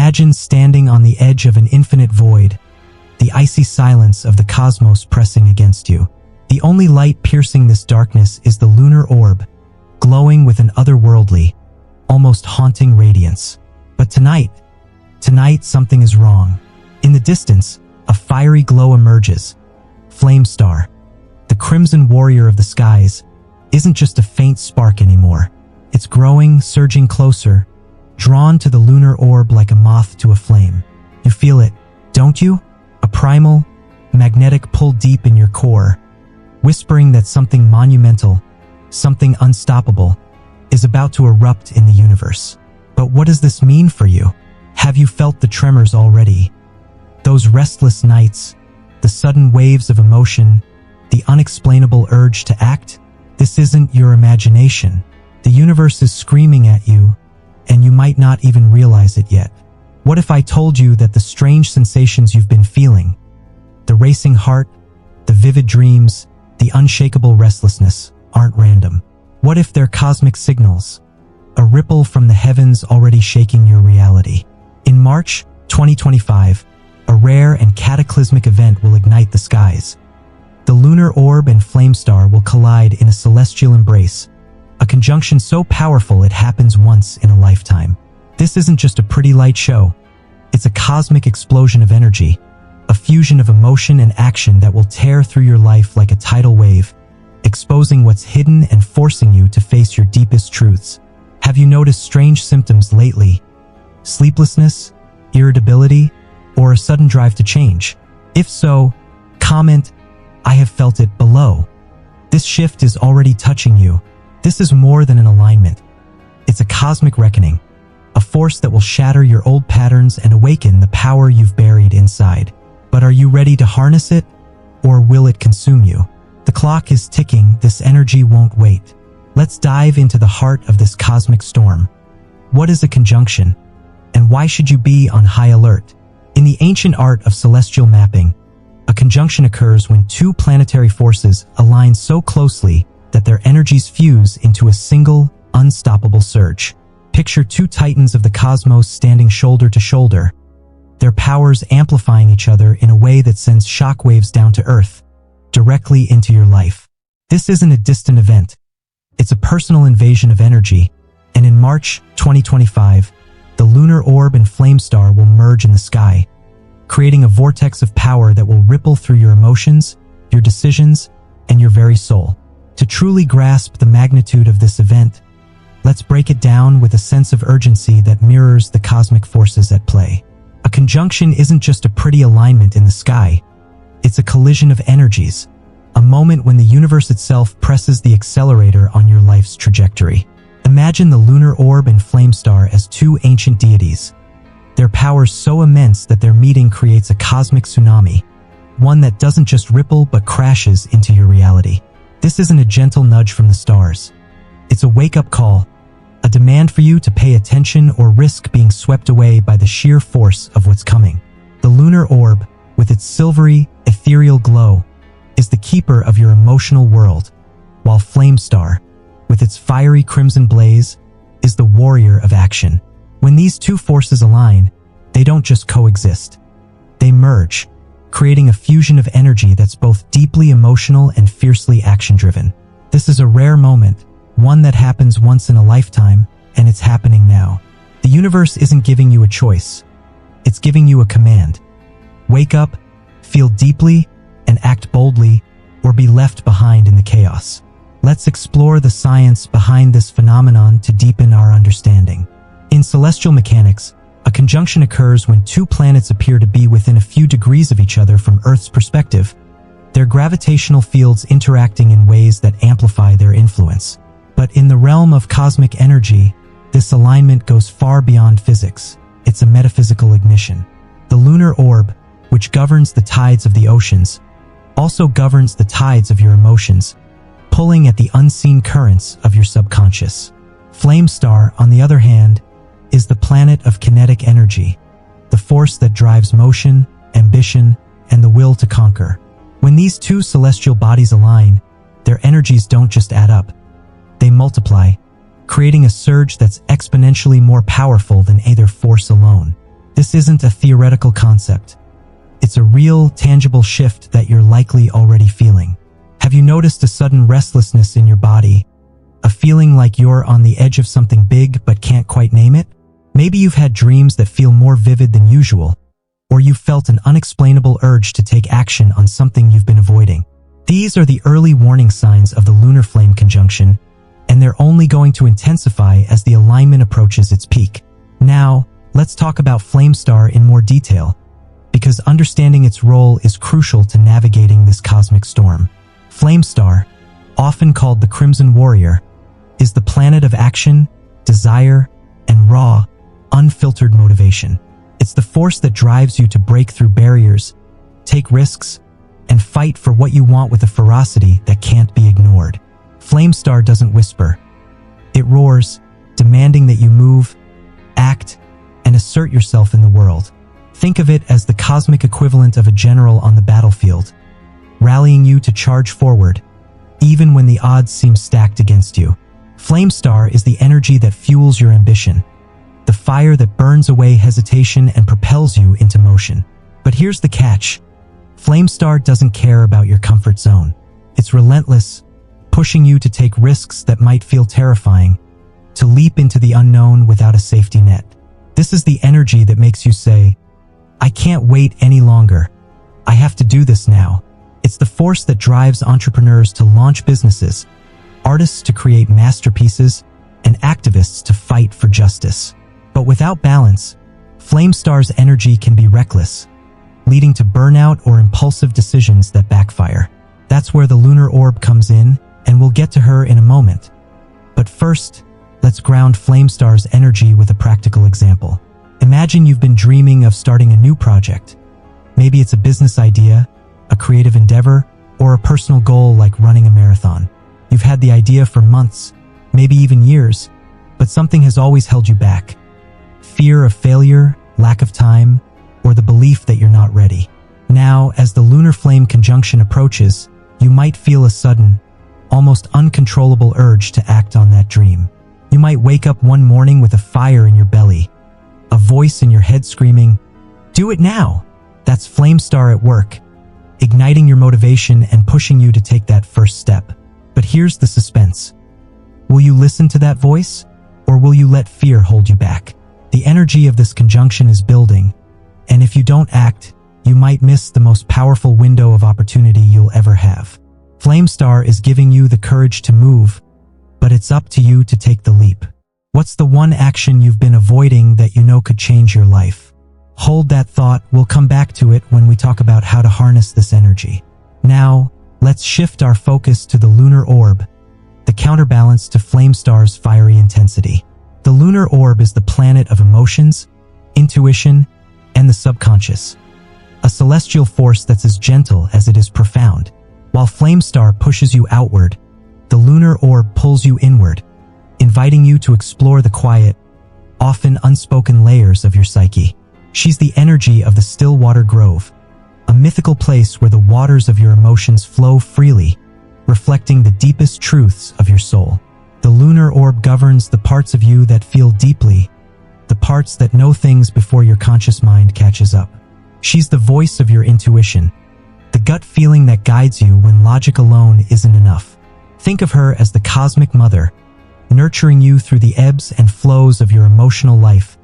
Imagine standing on the edge of an infinite void, the icy silence of the cosmos pressing against you. The only light piercing this darkness is the lunar orb, glowing with an otherworldly, almost haunting radiance. But tonight something is wrong. In the distance, a fiery glow emerges. Flame Star, the crimson warrior of the skies, isn't just a faint spark anymore. It's growing, surging closer, drawn to the lunar orb like a moth to a flame. You feel it, don't you? A primal, magnetic pull deep in your core, whispering that something monumental, something unstoppable, is about to erupt in the universe. But what does this mean for you? Have you felt the tremors already? Those restless nights, the sudden waves of emotion, the unexplainable urge to act? This isn't your imagination. The universe is screaming at you, and you might not even realize it yet. What if I told you that the strange sensations you've been feeling, the racing heart, the vivid dreams, the unshakable restlessness, aren't random? What if they're cosmic signals, a ripple from the heavens already shaking your reality? In March 2025, a rare and cataclysmic event will ignite the skies. The lunar orb and flame star will collide in a celestial embrace, a conjunction so powerful it happens once in a lifetime. This isn't just a pretty light show. It's a cosmic explosion of energy, a fusion of emotion and action that will tear through your life like a tidal wave, exposing what's hidden and forcing you to face your deepest truths. Have you noticed strange symptoms lately? Sleeplessness, irritability, or a sudden drive to change? If so, comment, "I have felt it," below. This shift is already touching you. This is more than an alignment. It's a cosmic reckoning, a force that will shatter your old patterns and awaken the power you've buried inside. But are you ready to harness it, or will it consume you? The clock is ticking, this energy won't wait. Let's dive into the heart of this cosmic storm. What is a conjunction, and why should you be on high alert? In the ancient art of celestial mapping, a conjunction occurs when two planetary forces align so closely that their energies fuse into a single, unstoppable surge. Picture two titans of the cosmos standing shoulder to shoulder, their powers amplifying each other in a way that sends shockwaves down to Earth, directly into your life. This isn't a distant event. It's a personal invasion of energy, and in March 2025, the lunar orb and flame star will merge in the sky, creating a vortex of power that will ripple through your emotions, your decisions, and your very soul. To truly grasp the magnitude of this event, let's break it down with a sense of urgency that mirrors the cosmic forces at play. A conjunction isn't just a pretty alignment in the sky. It's a collision of energies, a moment when the universe itself presses the accelerator on your life's trajectory. Imagine the lunar orb and flame star as two ancient deities, their powers so immense that their meeting creates a cosmic tsunami, one that doesn't just ripple but crashes into your reality. This isn't a gentle nudge from the stars. It's a wake-up call, a demand for you to pay attention or risk being swept away by the sheer force of what's coming. The lunar orb, with its silvery, ethereal glow, is the keeper of your emotional world, while Flame Star, with its fiery crimson blaze, is the warrior of action. When these two forces align, they don't just coexist. They merge, creating a fusion of energy that's both deeply emotional and fiercely action-driven. This is a rare moment, one that happens once in a lifetime, and it's happening now. The universe isn't giving you a choice. It's giving you a command. Wake up, feel deeply, and act boldly, or be left behind in the chaos. Let's explore the science behind this phenomenon to deepen our understanding. In celestial mechanics, a conjunction occurs when two planets appear to be within a few degrees of each other from Earth's perspective, their gravitational fields interacting in ways that amplify their influence. But in the realm of cosmic energy, this alignment goes far beyond physics. It's a metaphysical ignition. The lunar orb, which governs the tides of the oceans, also governs the tides of your emotions, pulling at the unseen currents of your subconscious. Flame Star, on the other hand, is the planet of kinetic energy, the force that drives motion, ambition, and the will to conquer. When these two celestial bodies align, their energies don't just add up. They multiply, creating a surge that's exponentially more powerful than either force alone. This isn't a theoretical concept. It's a real, tangible shift that you're likely already feeling. Have you noticed a sudden restlessness in your body? A feeling like you're on the edge of something big but can't quite name it? Maybe you've had dreams that feel more vivid than usual, or you've felt an unexplainable urge to take action on something you've been avoiding. These are the early warning signs of the lunar flame conjunction, and they're only going to intensify as the alignment approaches its peak. Now, let's talk about Flame Star in more detail, because understanding its role is crucial to navigating this cosmic storm. Flame Star, often called the Crimson Warrior, is the planet of action, desire, and raw, unfiltered motivation. It's the force that drives you to break through barriers, take risks, and fight for what you want with a ferocity that can't be ignored. Flame Star doesn't whisper. It roars, demanding that you move, act, and assert yourself in the world. Think of it as the cosmic equivalent of a general on the battlefield, rallying you to charge forward, even when the odds seem stacked against you. Flame Star is the energy that fuels your ambition, the fire that burns away hesitation and propels you into motion. But here's the catch. Flame Star doesn't care about your comfort zone. It's relentless, pushing you to take risks that might feel terrifying, to leap into the unknown without a safety net. This is the energy that makes you say, "I can't wait any longer. I have to do this now." It's the force that drives entrepreneurs to launch businesses, artists to create masterpieces, and activists to fight for justice. But without balance, Flame Star's energy can be reckless, leading to burnout or impulsive decisions that backfire. That's where the lunar orb comes in, and we'll get to her in a moment. But first, let's ground Flame Star's energy with a practical example. Imagine you've been dreaming of starting a new project. Maybe it's a business idea, a creative endeavor, or a personal goal like running a marathon. You've had the idea for months, maybe even years, but something has always held you back. Fear of failure, lack of time, or the belief that you're not ready. Now, as the lunar flame conjunction approaches, you might feel a sudden, almost uncontrollable urge to act on that dream. You might wake up one morning with a fire in your belly, a voice in your head screaming, "Do it now!" That's Flame Star at work, igniting your motivation and pushing you to take that first step. But here's the suspense. Will you listen to that voice, or will you let fear hold you back? The energy of this conjunction is building, and if you don't act, you might miss the most powerful window of opportunity you'll ever have. Flame Star is giving you the courage to move, but it's up to you to take the leap. What's the one action you've been avoiding that you know could change your life? Hold that thought, we'll come back to it when we talk about how to harness this energy. Now, let's shift our focus to the lunar orb, the counterbalance to Flame Star's fiery intensity. The lunar orb is the planet of emotions, intuition, and the subconscious, a celestial force that's as gentle as it is profound. While Flame Star pushes you outward, the lunar orb pulls you inward, inviting you to explore the quiet, often unspoken layers of your psyche. She's the energy of the Stillwater Grove, a mythical place where the waters of your emotions flow freely, reflecting the deepest truths of your soul. The lunar orb governs the parts of you that feel deeply, the parts that know things before your conscious mind catches up. She's the voice of your intuition, the gut feeling that guides you when logic alone isn't enough. Think of her as the cosmic mother, nurturing you through the ebbs and flows of your emotional life,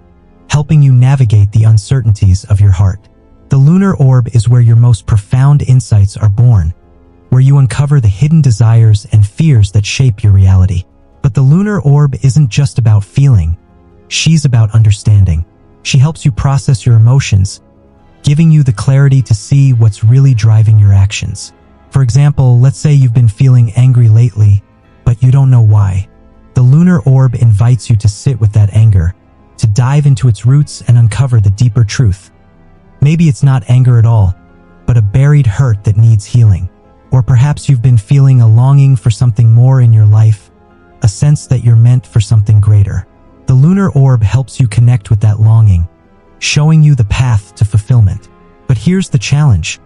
helping you navigate the uncertainties of your heart. The lunar orb is where your most profound insights are born, where you uncover the hidden desires and fears that shape your reality. But the lunar orb isn't just about feeling, she's about understanding. She helps you process your emotions, giving you the clarity to see what's really driving your actions. For example, let's say you've been feeling angry lately, but you don't know why. The lunar orb invites you to sit with that anger, to dive into its roots and uncover the deeper truth. Maybe it's not anger at all, but a buried hurt that needs healing. Or perhaps you've been feeling a longing for something more in your life, a sense that you're meant for something greater. The lunar orb helps you connect with that longing, showing you the path to fulfillment. But here's the challenge.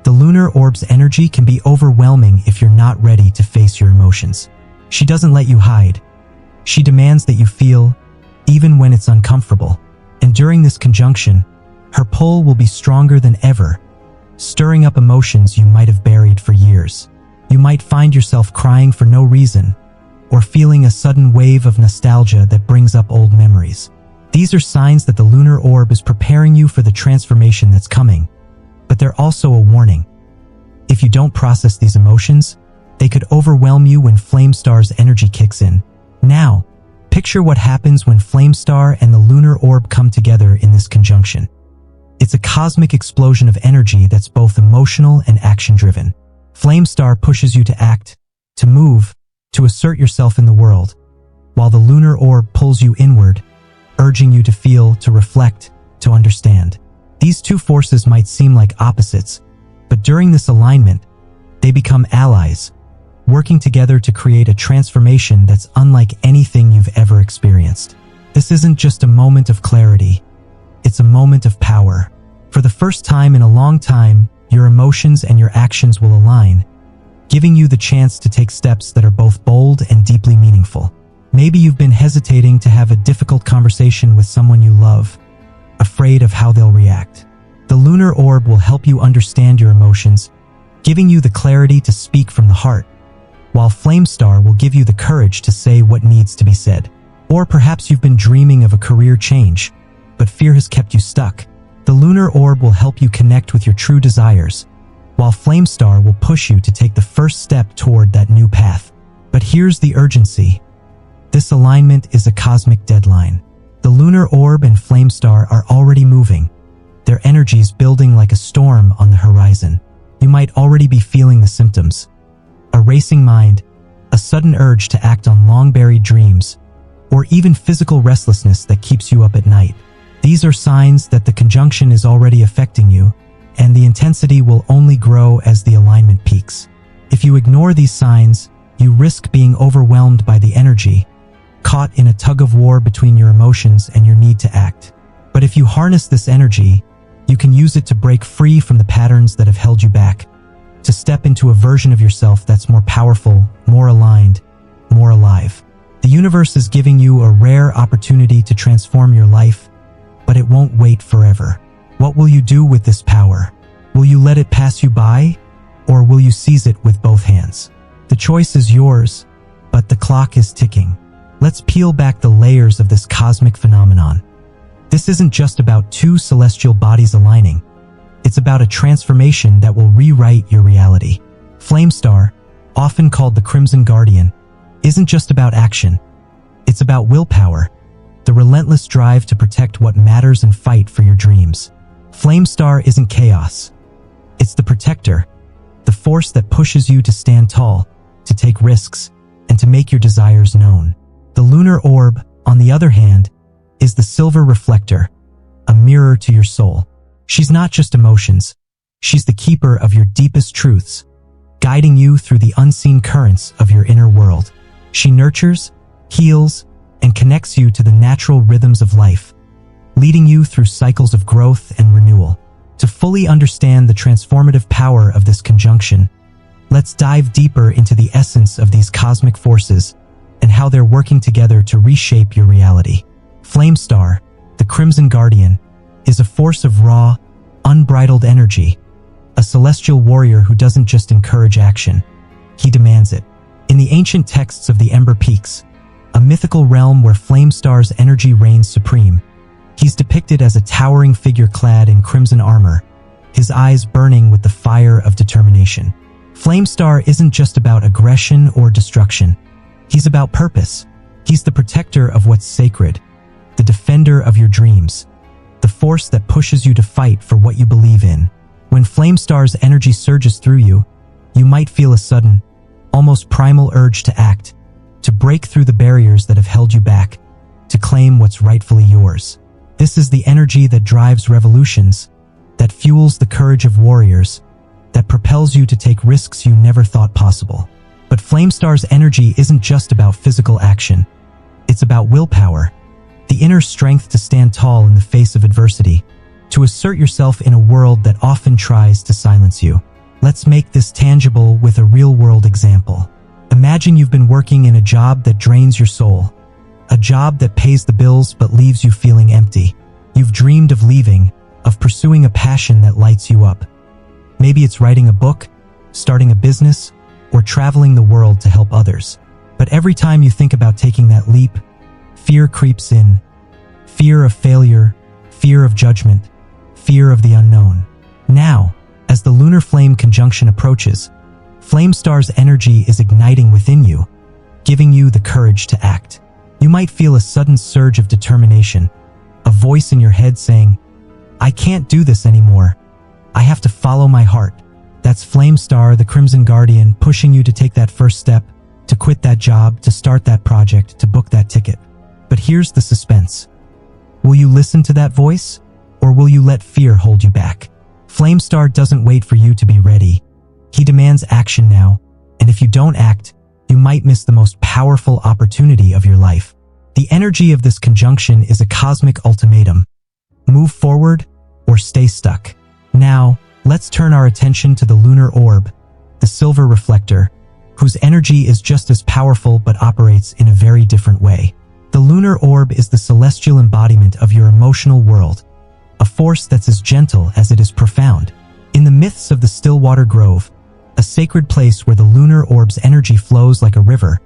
The lunar orb's energy can be overwhelming if you're not ready to face your emotions. She doesn't let you hide. She demands that you feel, even when it's uncomfortable. And during this conjunction, Her pull will be stronger than ever, stirring up emotions you might have buried for years. You might find yourself crying for no reason, or feeling a sudden wave of nostalgia that brings up old memories. These are signs that the lunar orb is preparing you for the transformation that's coming, but they're also a warning. If you don't process these emotions, they could overwhelm you when Flamestar's energy kicks in. Now, picture what happens when Flamestar and the lunar orb come together in this conjunction. It's a cosmic explosion of energy that's both emotional and action-driven. Flamestar pushes you to act, to move, to assert yourself in the world, while the lunar orb pulls you inward, urging you to feel, to reflect, to understand. These two forces might seem like opposites, but during this alignment, they become allies, working together to create a transformation that's unlike anything you've ever experienced. This isn't just a moment of clarity, it's a moment of power. For the first time in a long time, your emotions and your actions will align, giving you the chance to take steps that are both bold and deeply meaningful. Maybe you've been hesitating to have a difficult conversation with someone you love, afraid of how they'll react. The lunar orb will help you understand your emotions, giving you the clarity to speak from the heart, while Flamestar will give you the courage to say what needs to be said. Or perhaps you've been dreaming of a career change, but fear has kept you stuck. The lunar orb will help you connect with your true desires, while Flamestar will push you to take the first step toward that new path. But here's the urgency. This alignment is a cosmic deadline. The lunar orb and Flamestar are already moving, their energies building like a storm on the horizon. You might already be feeling the symptoms. A racing mind, a sudden urge to act on long-buried dreams, or even physical restlessness that keeps you up at night. These are signs that the conjunction is already affecting you, and the intensity will only grow as the alignment peaks. If you ignore these signs, you risk being overwhelmed by the energy, caught in a tug-of-war between your emotions and your need to act. But if you harness this energy, you can use it to break free from the patterns that have held you back, to step into a version of yourself that's more powerful, more aligned, more alive. The universe is giving you a rare opportunity to transform your life, but it won't wait forever. What will you do with this power? Will you let it pass you by, or will you seize it with both hands? The choice is yours, but the clock is ticking. Let's peel back the layers of this cosmic phenomenon. This isn't just about two celestial bodies aligning. It's about a transformation that will rewrite your reality. Flamestar, often called the Crimson Guardian, isn't just about action. It's about willpower, the relentless drive to protect what matters and fight for your dreams. Flamestar isn't chaos. It's the protector, the force that pushes you to stand tall, to take risks, and to make your desires known. The lunar orb, on the other hand, is the silver reflector, a mirror to your soul. She's not just emotions. She's the keeper of your deepest truths, guiding you through the unseen currents of your inner world. She nurtures, heals, and connects you to the natural rhythms of life, leading you through cycles of growth and renewal. To fully understand the transformative power of this conjunction, let's dive deeper into the essence of these cosmic forces and how they're working together to reshape your reality. Flamestar, the Crimson Guardian, is a force of raw, unbridled energy, a celestial warrior who doesn't just encourage action, he demands it. In the ancient texts of the Ember Peaks, a mythical realm where Flamestar's energy reigns supreme, he's depicted as a towering figure clad in crimson armor, his eyes burning with the fire of determination. Flamestar isn't just about aggression or destruction. He's about purpose. He's the protector of what's sacred, the defender of your dreams, the force that pushes you to fight for what you believe in. When Flamestar's energy surges through you, you might feel a sudden, almost primal urge to act, to break through the barriers that have held you back, to claim what's rightfully yours. This is the energy that drives revolutions, that fuels the courage of warriors, that propels you to take risks you never thought possible. But Flamestar's energy isn't just about physical action. It's about willpower, the inner strength to stand tall in the face of adversity, to assert yourself in a world that often tries to silence you. Let's make this tangible with a real-world example. Imagine you've been working in a job that drains your soul, a job that pays the bills but leaves you feeling empty. You've dreamed of leaving, of pursuing a passion that lights you up. Maybe it's writing a book, starting a business, or traveling the world to help others. But every time you think about taking that leap, fear creeps in. Fear of failure, fear of judgment, fear of the unknown. Now, as the lunar flame conjunction approaches, Flame Star's energy is igniting within you, giving you the courage to act. You might feel a sudden surge of determination, a voice in your head saying, "I can't do this anymore. I have to follow my heart." That's Flame Star, the Crimson Guardian, pushing you to take that first step, to quit that job, to start that project, to book that ticket. But here's the suspense. Will you listen to that voice, or will you let fear hold you back? Flame Star doesn't wait for you to be ready. He demands action now, and if you don't act, you might miss the most powerful opportunity of your life. The energy of this conjunction is a cosmic ultimatum. Move forward or stay stuck. Now, let's turn our attention to the lunar orb, the silver reflector, whose energy is just as powerful but operates in a very different way. The lunar orb is the celestial embodiment of your emotional world, a force that's as gentle as it is profound. In the myths of the Stillwater Grove, a sacred place where the lunar orb's energy flows like a river,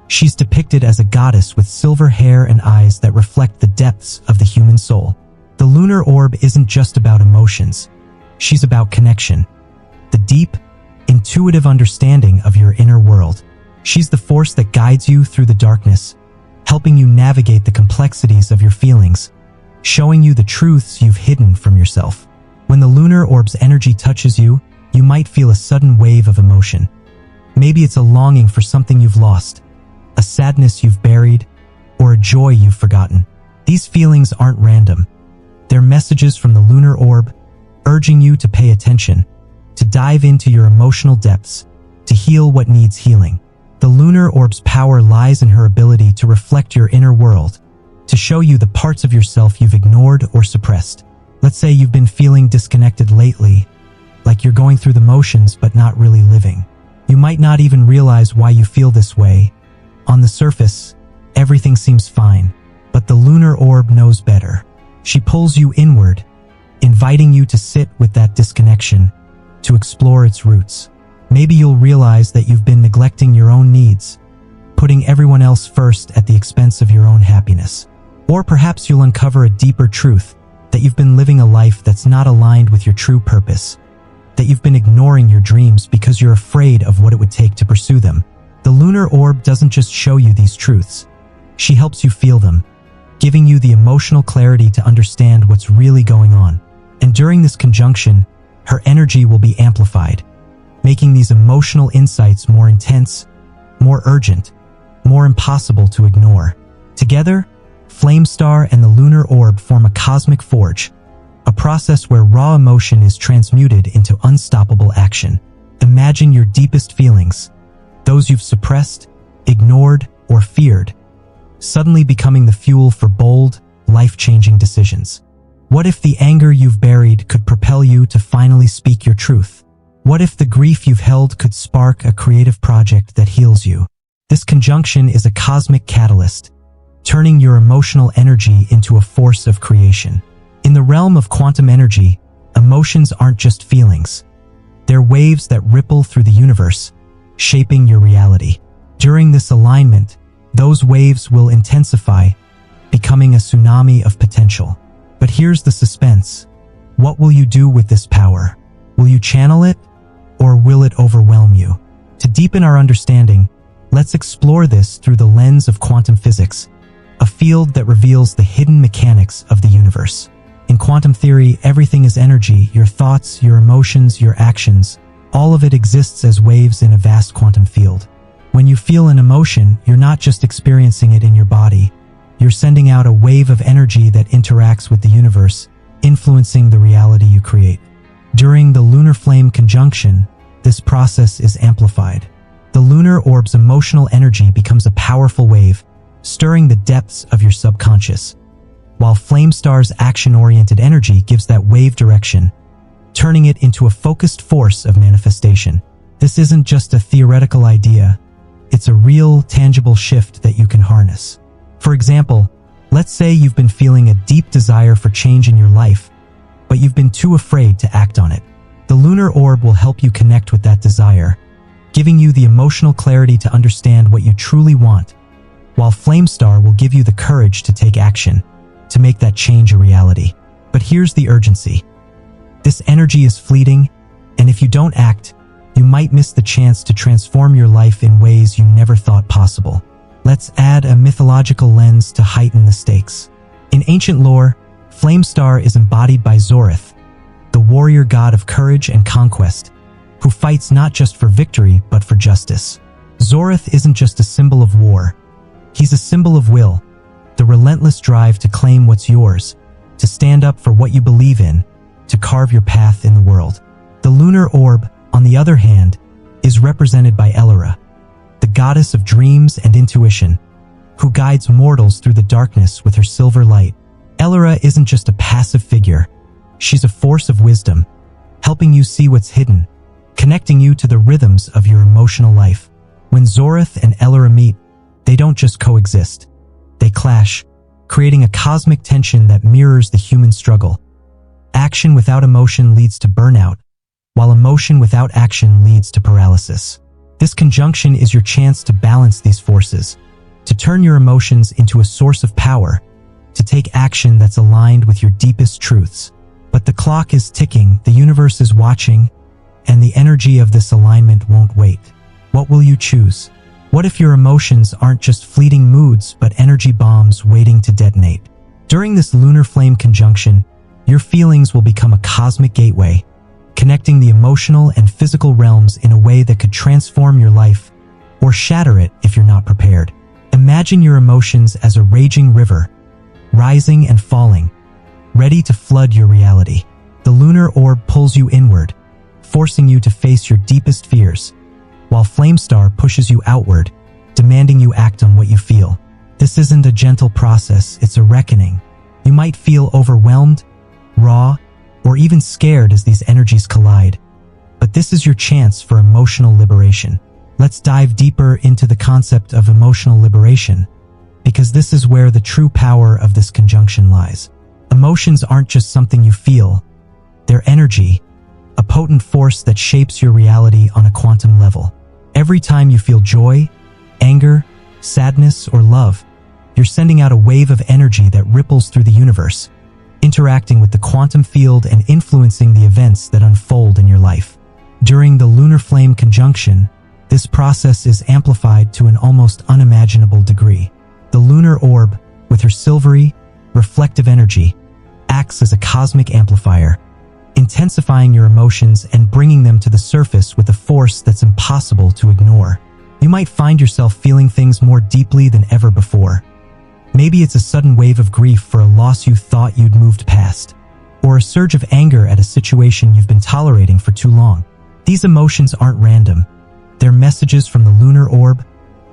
she's depicted as a goddess with silver hair and eyes that reflect the depths of the human soul. The lunar orb isn't just about emotions. She's about connection, the deep, intuitive understanding of your inner world. She's the force that guides you through the darkness, helping you navigate the complexities of your feelings, showing you the truths you've hidden from yourself. When the lunar orb's energy touches you, you might feel a sudden wave of emotion. Maybe it's a longing for something you've lost, a sadness you've buried, or a joy you've forgotten. These feelings aren't random. They're messages from the lunar orb, urging you to pay attention, to dive into your emotional depths, to heal what needs healing. The lunar orb's power lies in her ability to reflect your inner world, to show you the parts of yourself you've ignored or suppressed. Let's say you've been feeling disconnected lately, like you're going through the motions but not really living. You might not even realize why you feel this way. On the surface, everything seems fine, but the lunar orb knows better. She pulls you inward, inviting you to sit with that disconnection, to explore its roots. Maybe you'll realize that you've been neglecting your own needs, putting everyone else first at the expense of your own happiness. Or perhaps you'll uncover a deeper truth, that you've been living a life that's not aligned with your true purpose, that you've been ignoring your dreams because you're afraid of what it would take to pursue them. The lunar orb doesn't just show you these truths. She helps you feel them, giving you the emotional clarity to understand what's really going on. And during this conjunction, her energy will be amplified, making these emotional insights more intense, more urgent, more impossible to ignore. Together, Flame Star and the lunar orb form a cosmic forge, a process where raw emotion is transmuted into unstoppable action. Imagine your deepest feelings, those you've suppressed, ignored, or feared, suddenly becoming the fuel for bold, life-changing decisions. What if the anger you've buried could propel you to finally speak your truth? What if the grief you've held could spark a creative project that heals you? This conjunction is a cosmic catalyst, turning your emotional energy into a force of creation. In the realm of quantum energy, emotions aren't just feelings. They're waves that ripple through the universe, shaping your reality. During this alignment, those waves will intensify, becoming a tsunami of potential. But here's the suspense. What will you do with this power? Will you channel it, or will it overwhelm you? To deepen our understanding, let's explore this through the lens of quantum physics, a field that reveals the hidden mechanics of the universe. In quantum theory, everything is energy. Your thoughts, your emotions, your actions, all of it exists as waves in a vast quantum field. When you feel an emotion, you're not just experiencing it in your body. You're sending out a wave of energy that interacts with the universe, influencing the reality you create. During the lunar flame conjunction, this process is amplified. The lunar orb's emotional energy becomes a powerful wave, stirring the depths of your subconscious, while Flame Star's action-oriented energy gives that wave direction, turning it into a focused force of manifestation. This isn't just a theoretical idea, it's a real, tangible shift that you can harness. For example, let's say you've been feeling a deep desire for change in your life, but you've been too afraid to act on it. The lunar orb will help you connect with that desire, giving you the emotional clarity to understand what you truly want, while Flame Star will give you the courage to take action, to make that change a reality. But here's the urgency. This energy is fleeting, and if you don't act, you might miss the chance to transform your life in ways you never thought possible. Let's add a mythological lens to heighten the stakes. In ancient lore, Flame Star is embodied by Zorith, the warrior god of courage and conquest, who fights not just for victory but for justice. Zorith isn't just a symbol of war. He's a symbol of will, the relentless drive to claim what's yours, to stand up for what you believe in, to carve your path in the world. The lunar orb, on the other hand, is represented by Elira, the goddess of dreams and intuition, who guides mortals through the darkness with her silver light. Elira isn't just a passive figure. She's a force of wisdom, helping you see what's hidden, connecting you to the rhythms of your emotional life. When Zorith and Elira meet, they don't just coexist. They clash, creating a cosmic tension that mirrors the human struggle. Action without emotion leads to burnout, while emotion without action leads to paralysis. This conjunction is your chance to balance these forces, to turn your emotions into a source of power, to take action that's aligned with your deepest truths. But the clock is ticking, the universe is watching, and the energy of this alignment won't wait. What will you choose? What if your emotions aren't just fleeting moods but energy bombs waiting to detonate? During this lunar flame conjunction, your feelings will become a cosmic gateway, connecting the emotional and physical realms in a way that could transform your life or shatter it if you're not prepared. Imagine your emotions as a raging river, rising and falling, ready to flood your reality. The lunar orb pulls you inward, forcing you to face your deepest fears, while Flame Star pushes you outward, demanding you act on what you feel. This isn't a gentle process, it's a reckoning. You might feel overwhelmed, raw, or even scared as these energies collide. But this is your chance for emotional liberation. Let's dive deeper into the concept of emotional liberation, because this is where the true power of this conjunction lies. Emotions aren't just something you feel, they're energy, a potent force that shapes your reality on a quantum level. Every time you feel joy, anger, sadness, or love, you're sending out a wave of energy that ripples through the universe, interacting with the quantum field and influencing the events that unfold in your life. During the lunar flame conjunction, this process is amplified to an almost unimaginable degree. The lunar orb, with her silvery, reflective energy, acts as a cosmic amplifier, intensifying your emotions and bringing them to the surface with a force that's impossible to ignore. You might find yourself feeling things more deeply than ever before. Maybe it's a sudden wave of grief for a loss you thought you'd moved past, or a surge of anger at a situation you've been tolerating for too long. These emotions aren't random. They're messages from the lunar orb,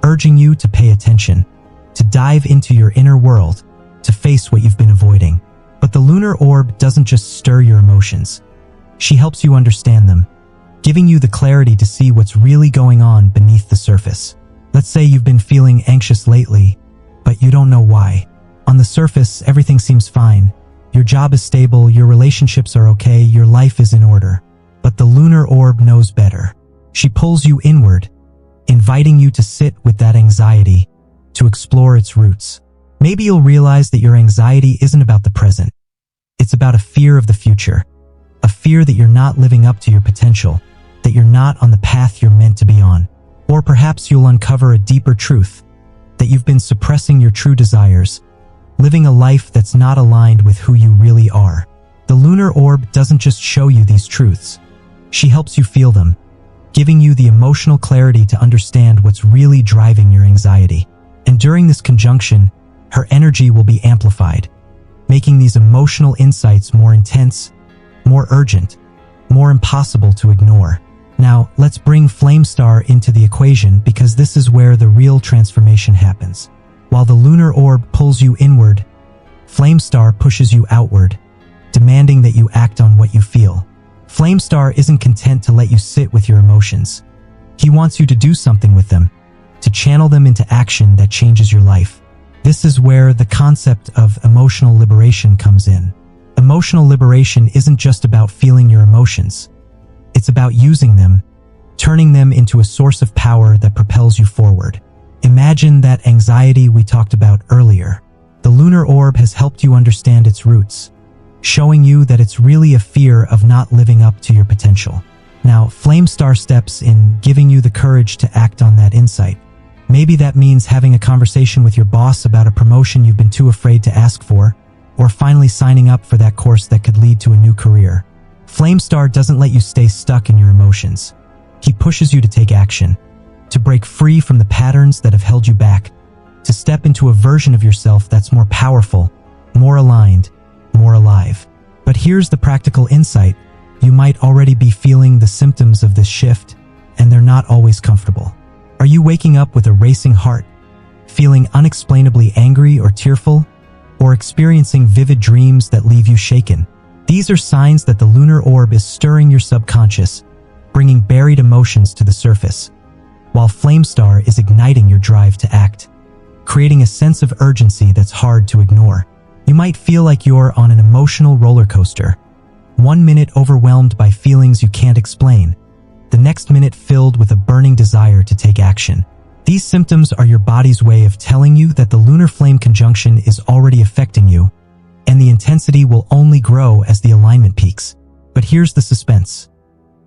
urging you to pay attention, to dive into your inner world, to face what you've been avoiding. But the lunar orb doesn't just stir your emotions. She helps you understand them, giving you the clarity to see what's really going on beneath the surface. Let's say you've been feeling anxious lately, but you don't know why. On the surface, everything seems fine. Your job is stable, your relationships are okay, your life is in order. But the lunar orb knows better. She pulls you inward, inviting you to sit with that anxiety, to explore its roots. Maybe you'll realize that your anxiety isn't about the present. It's about a fear of the future, a fear that you're not living up to your potential, that you're not on the path you're meant to be on. Or perhaps you'll uncover a deeper truth, that you've been suppressing your true desires, living a life that's not aligned with who you really are. The lunar orb doesn't just show you these truths. She helps you feel them, giving you the emotional clarity to understand what's really driving your anxiety. And during this conjunction, her energy will be amplified, making these emotional insights more intense, more urgent, more impossible to ignore. Now, let's bring Flame Star into the equation because this is where the real transformation happens. While the lunar orb pulls you inward, Flame Star pushes you outward, demanding that you act on what you feel. Flame Star isn't content to let you sit with your emotions. He wants you to do something with them, to channel them into action that changes your life. This is where the concept of emotional liberation comes in. Emotional liberation isn't just about feeling your emotions. It's about using them, turning them into a source of power that propels you forward. Imagine that anxiety we talked about earlier. The lunar orb has helped you understand its roots, showing you that it's really a fear of not living up to your potential. Now, Flame Star steps in, giving you the courage to act on that insight. Maybe that means having a conversation with your boss about a promotion you've been too afraid to ask for, or finally signing up for that course that could lead to a new career. Flame Star doesn't let you stay stuck in your emotions. He pushes you to take action, to break free from the patterns that have held you back, to step into a version of yourself that's more powerful, more aligned, more alive. But here's the practical insight. You might already be feeling the symptoms of this shift, and they're not always comfortable. Are you waking up with a racing heart, feeling unexplainably angry or tearful, or experiencing vivid dreams that leave you shaken? These are signs that the lunar orb is stirring your subconscious, bringing buried emotions to the surface, while Flame Star is igniting your drive to act, creating a sense of urgency that's hard to ignore. You might feel like you're on an emotional roller coaster. 1 minute overwhelmed by feelings you can't explain, the next minute filled with a burning desire to take action. These symptoms are your body's way of telling you that the lunar flame conjunction is already affecting you, and the intensity will only grow as the alignment peaks. But here's the suspense.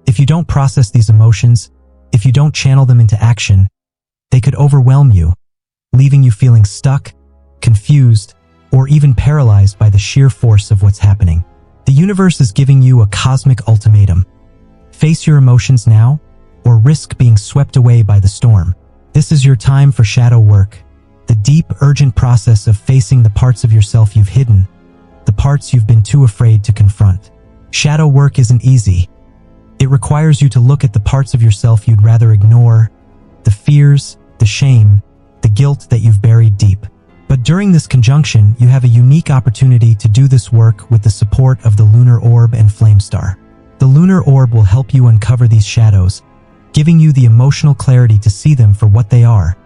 If you don't process these emotions, if you don't channel them into action, they could overwhelm you, leaving you feeling stuck, confused, or even paralyzed by the sheer force of what's happening. The universe is giving you a cosmic ultimatum. Face your emotions now, or risk being swept away by the storm. This is your time for shadow work, the deep, urgent process of facing the parts of yourself you've hidden, the parts you've been too afraid to confront. Shadow work isn't easy. It requires you to look at the parts of yourself you'd rather ignore, the fears, the shame, the guilt that you've buried deep. But during this conjunction, you have a unique opportunity to do this work with the support of the lunar orb and Flame Star. The lunar orb will help you uncover these shadows, giving you the emotional clarity to see them for what they are,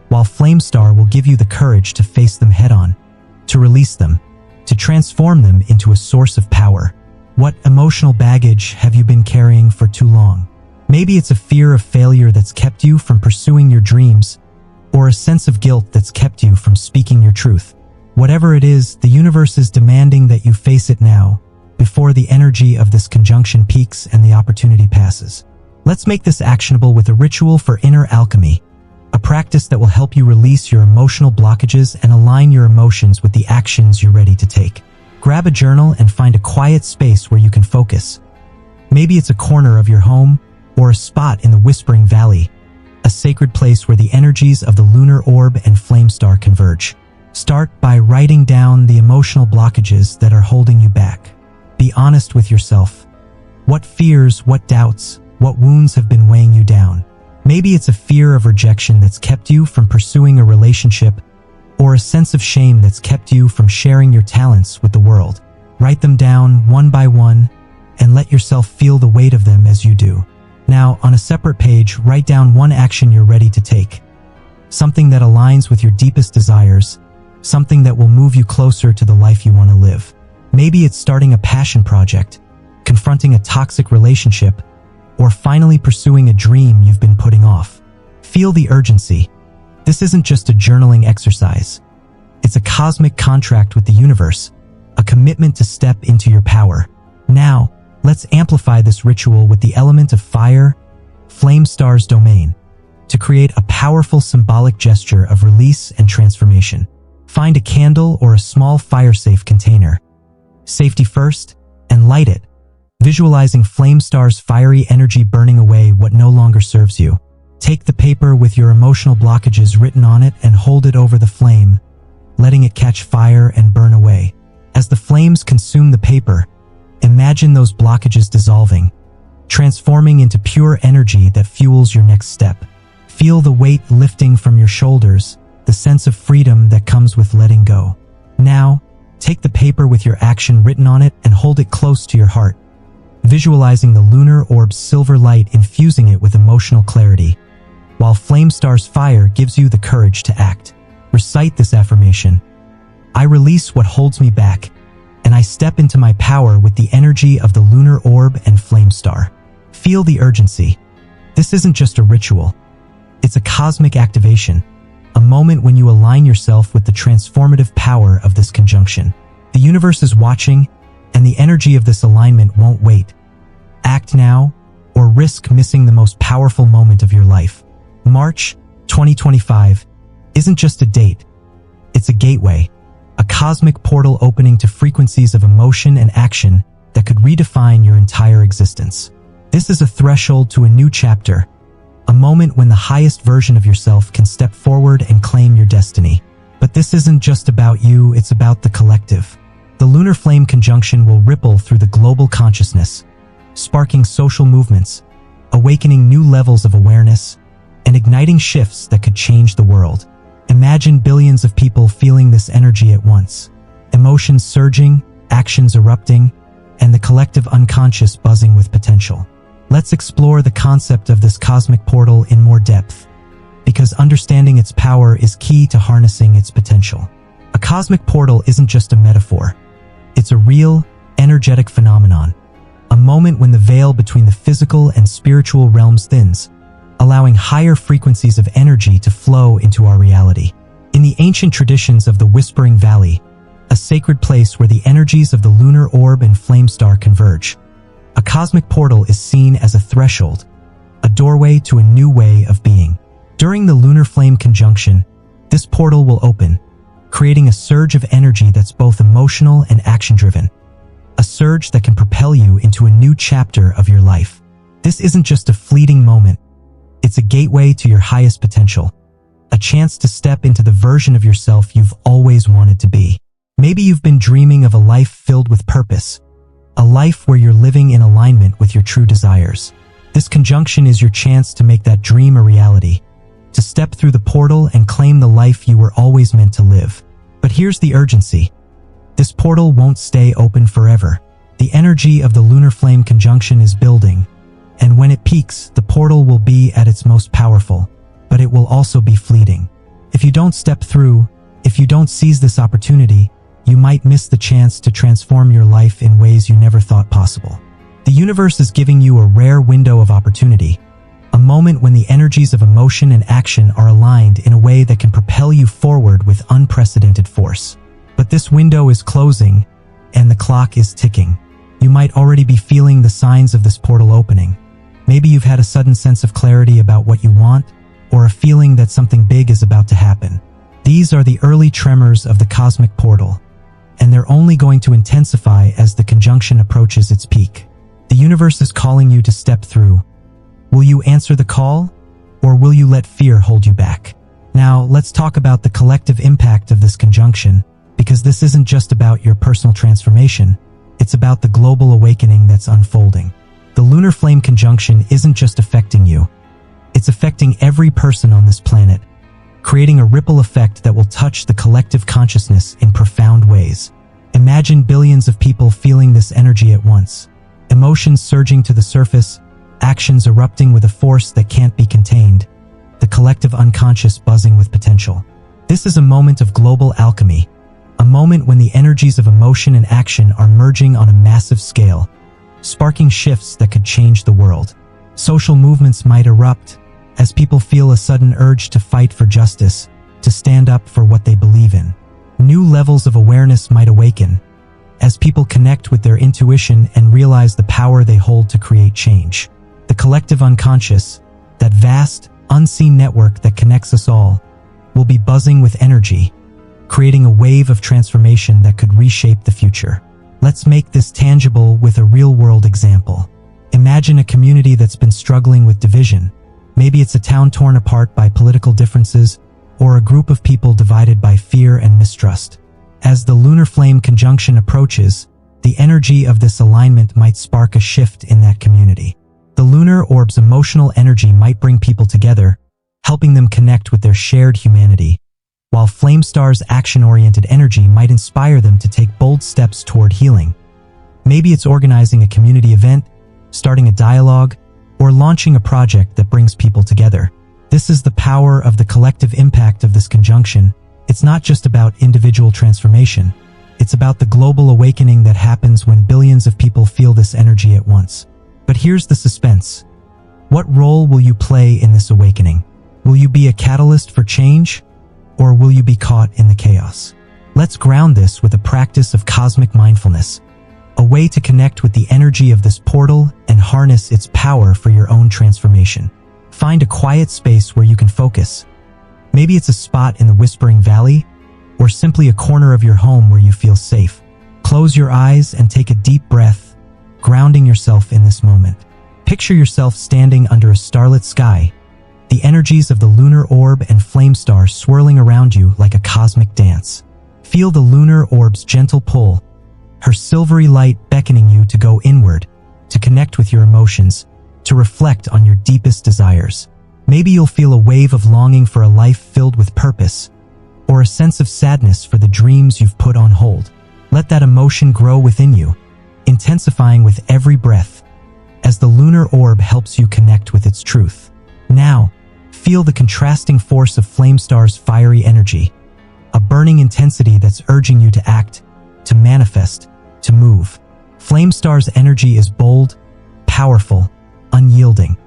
while Flame Star will give you the courage to face them head-on, to release them, to transform them into a source of power. What emotional baggage have you been carrying for too long? Maybe it's a fear of failure that's kept you from pursuing your dreams, or a sense of guilt that's kept you from speaking your truth. Whatever it is, the universe is demanding that you face it now, before the energy of this conjunction peaks and the opportunity passes. Let's make this actionable with a ritual for inner alchemy, a practice that will help you release your emotional blockages and align your emotions with the actions you're ready to take. Grab a journal and find a quiet space where you can focus. Maybe it's a corner of your home, or a spot in the Whispering Valley, a sacred place where the energies of the lunar orb and Flame Star converge. Start by writing down the emotional blockages that are holding you back. Be honest with yourself. What fears, what doubts, what wounds have been weighing you down? Maybe it's a fear of rejection that's kept you from pursuing a relationship, or a sense of shame that's kept you from sharing your talents with the world. Write them down one by one, and let yourself feel the weight of them as you do. Now, on a separate page, write down one action you're ready to take. Something that aligns with your deepest desires, something that will move you closer to the life you want to live. Maybe it's starting a passion project, confronting a toxic relationship, or finally pursuing a dream you've been putting off. Feel the urgency. This isn't just a journaling exercise. It's a cosmic contract with the universe, a commitment to step into your power. Now, let's amplify this ritual with the element of fire, Flame Star's domain, to create a powerful symbolic gesture of release and transformation. Find a candle or a small fire-safe container. Safety first, and light it, visualizing Flame Star's fiery energy burning away what no longer serves you. Take the paper with your emotional blockages written on it and hold it over the flame, letting it catch fire and burn away. As the flames consume the paper, imagine those blockages dissolving, transforming into pure energy that fuels your next step. Feel the weight lifting from your shoulders, the sense of freedom that comes with letting go. Now, take the paper with your action written on it and hold it close to your heart, visualizing the lunar orb's silver light infusing it with emotional clarity, while Flame Star's fire gives you the courage to act. Recite this affirmation. I release what holds me back, and I step into my power with the energy of the lunar orb and flame star. Feel the urgency. This isn't just a ritual. It's a cosmic activation, a moment when you align yourself with the transformative power of this conjunction. The universe is watching, and the energy of this alignment won't wait. Act now, or risk missing the most powerful moment of your life. March 2025 isn't just a date. It's a gateway, a cosmic portal opening to frequencies of emotion and action that could redefine your entire existence. This is a threshold to a new chapter, a moment when the highest version of yourself can step forward and claim your destiny. But this isn't just about you, it's about the collective. The lunar flame conjunction will ripple through the global consciousness, sparking social movements, awakening new levels of awareness, and igniting shifts that could change the world. Imagine billions of people feeling this energy at once, emotions surging, actions erupting, and the collective unconscious buzzing with potential. Let's explore the concept of this cosmic portal in more depth, because understanding its power is key to harnessing its potential. A cosmic portal isn't just a metaphor. It's a real, energetic phenomenon, a moment when the veil between the physical and spiritual realms thins, allowing higher frequencies of energy to flow into our reality. In the ancient traditions of the Whispering Valley, a sacred place where the energies of the lunar orb and flame star converge, a cosmic portal is seen as a threshold, a doorway to a new way of being. During the lunar flame conjunction, this portal will open, creating a surge of energy that's both emotional and action-driven, a surge that can propel you into a new chapter of your life. This isn't just a fleeting moment. It's a gateway to your highest potential, a chance to step into the version of yourself you've always wanted to be. Maybe you've been dreaming of a life filled with purpose, a life where you're living in alignment with your true desires. This conjunction is your chance to make that dream a reality, to step through the portal and claim the life you were always meant to live. But here's the urgency. This portal won't stay open forever. The energy of the lunar flame conjunction is building, and when it peaks, the portal will be at its most powerful, but it will also be fleeting. If you don't step through, if you don't seize this opportunity, you might miss the chance to transform your life in ways you never thought possible. The universe is giving you a rare window of opportunity, a moment when the energies of emotion and action are aligned in a way that can propel you forward with unprecedented force. But this window is closing, and the clock is ticking. You might already be feeling the signs of this portal opening. Maybe you've had a sudden sense of clarity about what you want, or a feeling that something big is about to happen. These are the early tremors of the cosmic portal, and they're only going to intensify as the conjunction approaches its peak. The universe is calling you to step through. Will you answer the call, or will you let fear hold you back? Now, let's talk about the collective impact of this conjunction, because this isn't just about your personal transformation, it's about the global awakening that's unfolding. The lunar flame conjunction isn't just affecting you, it's affecting every person on this planet, creating a ripple effect that will touch the collective consciousness in profound ways. Imagine billions of people feeling this energy at once, emotions surging to the surface, actions erupting with a force that can't be contained, the collective unconscious buzzing with potential. This is a moment of global alchemy, a moment when the energies of emotion and action are merging on a massive scale, sparking shifts that could change the world. Social movements might erupt as people feel a sudden urge to fight for justice, to stand up for what they believe in. New levels of awareness might awaken as people connect with their intuition and realize the power they hold to create change. The collective unconscious, that vast, unseen network that connects us all, will be buzzing with energy, creating a wave of transformation that could reshape the future. Let's make this tangible with a real-world example. Imagine a community that's been struggling with division. Maybe it's a town torn apart by political differences, or a group of people divided by fear and mistrust. As the lunar flame conjunction approaches, the energy of this alignment might spark a shift in that community. The lunar orb's emotional energy might bring people together, helping them connect with their shared humanity, while Flamestar's action-oriented energy might inspire them to take bold steps toward healing. Maybe it's organizing a community event, starting a dialogue, or launching a project that brings people together. This is the power of the collective impact of this conjunction. It's not just about individual transformation, It's about the global awakening that happens when billions of people feel this energy at once. But here's the suspense. What role will you play in this awakening? Will you be a catalyst for change, or will you be caught in the chaos? Let's ground this with a practice of cosmic mindfulness, a way to connect with the energy of this portal and harness its power for your own transformation. Find a quiet space where you can focus. Maybe it's a spot in the Whispering Valley, or simply a corner of your home where you feel safe. Close your eyes and take a deep breath, grounding yourself in this moment. Picture yourself standing under a starlit sky, the energies of the lunar orb and flame star swirling around you like a cosmic dance. Feel the lunar orb's gentle pull, her silvery light beckoning you to go inward, to connect with your emotions, to reflect on your deepest desires. Maybe you'll feel a wave of longing for a life filled with purpose, or a sense of sadness for the dreams you've put on hold. Let that emotion grow within you, intensifying with every breath, as the lunar orb helps you connect with its truth. Now, feel the contrasting force of Flamestar's fiery energy, a burning intensity that's urging you to act, to manifest, to move. Flamestar's energy is bold, powerful, unyielding.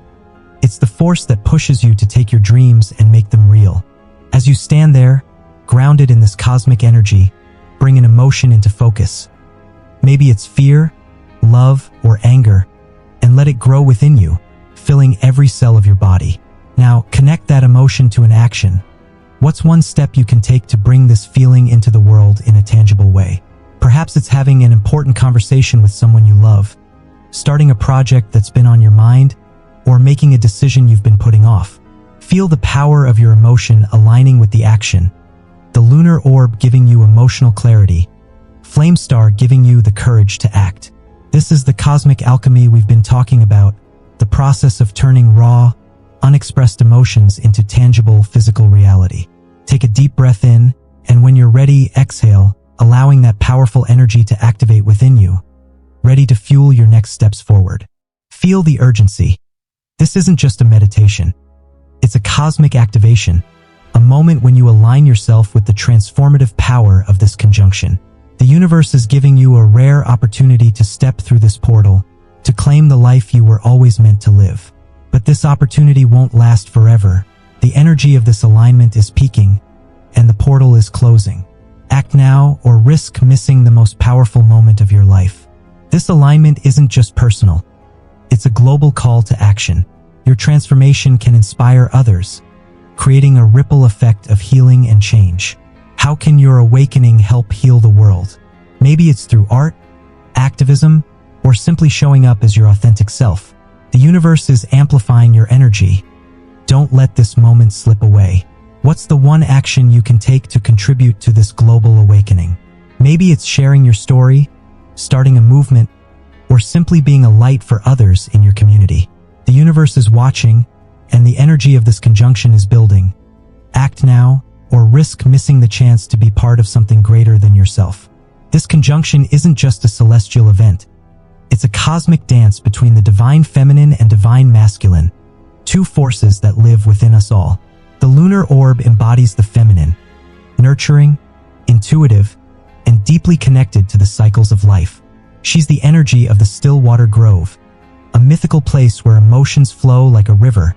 It's the force that pushes you to take your dreams and make them real. As you stand there, grounded in this cosmic energy, bring an emotion into focus. Maybe it's fear, love, or anger, and let it grow within you, filling every cell of your body. Now, connect that emotion to an action. What's one step you can take to bring this feeling into the world in a tangible way? Perhaps it's having an important conversation with someone you love, starting a project that's been on your mind, or making a decision you've been putting off. Feel the power of your emotion aligning with the action. The lunar orb giving you emotional clarity, Flamestar giving you the courage to act. This is the cosmic alchemy we've been talking about, the process of turning raw, unexpressed emotions into tangible physical reality. Take a deep breath in, and when you're ready, exhale, allowing that powerful energy to activate within you, ready to fuel your next steps forward. Feel the urgency. This isn't just a meditation. It's a cosmic activation, a moment when you align yourself with the transformative power of this conjunction. The universe is giving you a rare opportunity to step through this portal, to claim the life you were always meant to live. But this opportunity won't last forever. The energy of this alignment is peaking, and the portal is closing. Act now or risk missing the most powerful moment of your life. This alignment isn't just personal. It's a global call to action. Your transformation can inspire others, creating a ripple effect of healing and change. How can your awakening help heal the world? Maybe it's through art, activism, or simply showing up as your authentic self. The universe is amplifying your energy. Don't let this moment slip away. What's the one action you can take to contribute to this global awakening? Maybe it's sharing your story, starting a movement, or simply being a light for others in your community. The universe is watching, and the energy of this conjunction is building. Act now, or risk missing the chance to be part of something greater than yourself. This conjunction isn't just a celestial event. It's a cosmic dance between the divine feminine and divine masculine, two forces that live within us all. The lunar orb embodies the feminine, nurturing, intuitive, and deeply connected to the cycles of life. She's the energy of the Stillwater Grove, a mythical place where emotions flow like a river,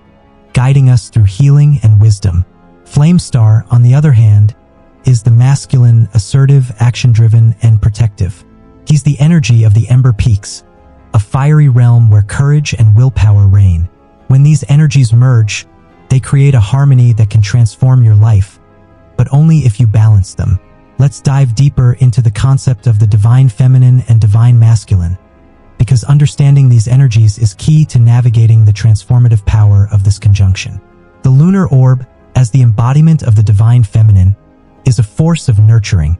guiding us through healing and wisdom. Flamestar, on the other hand, is the masculine, assertive, action-driven, and protective. He's the energy of the Ember Peaks, a fiery realm where courage and willpower reign. When these energies merge, they create a harmony that can transform your life, but only if you balance them. Let's dive deeper into the concept of the divine feminine and divine masculine, because understanding these energies is key to navigating the transformative power of this conjunction. The lunar orb, as the embodiment of the divine feminine, is a force of nurturing,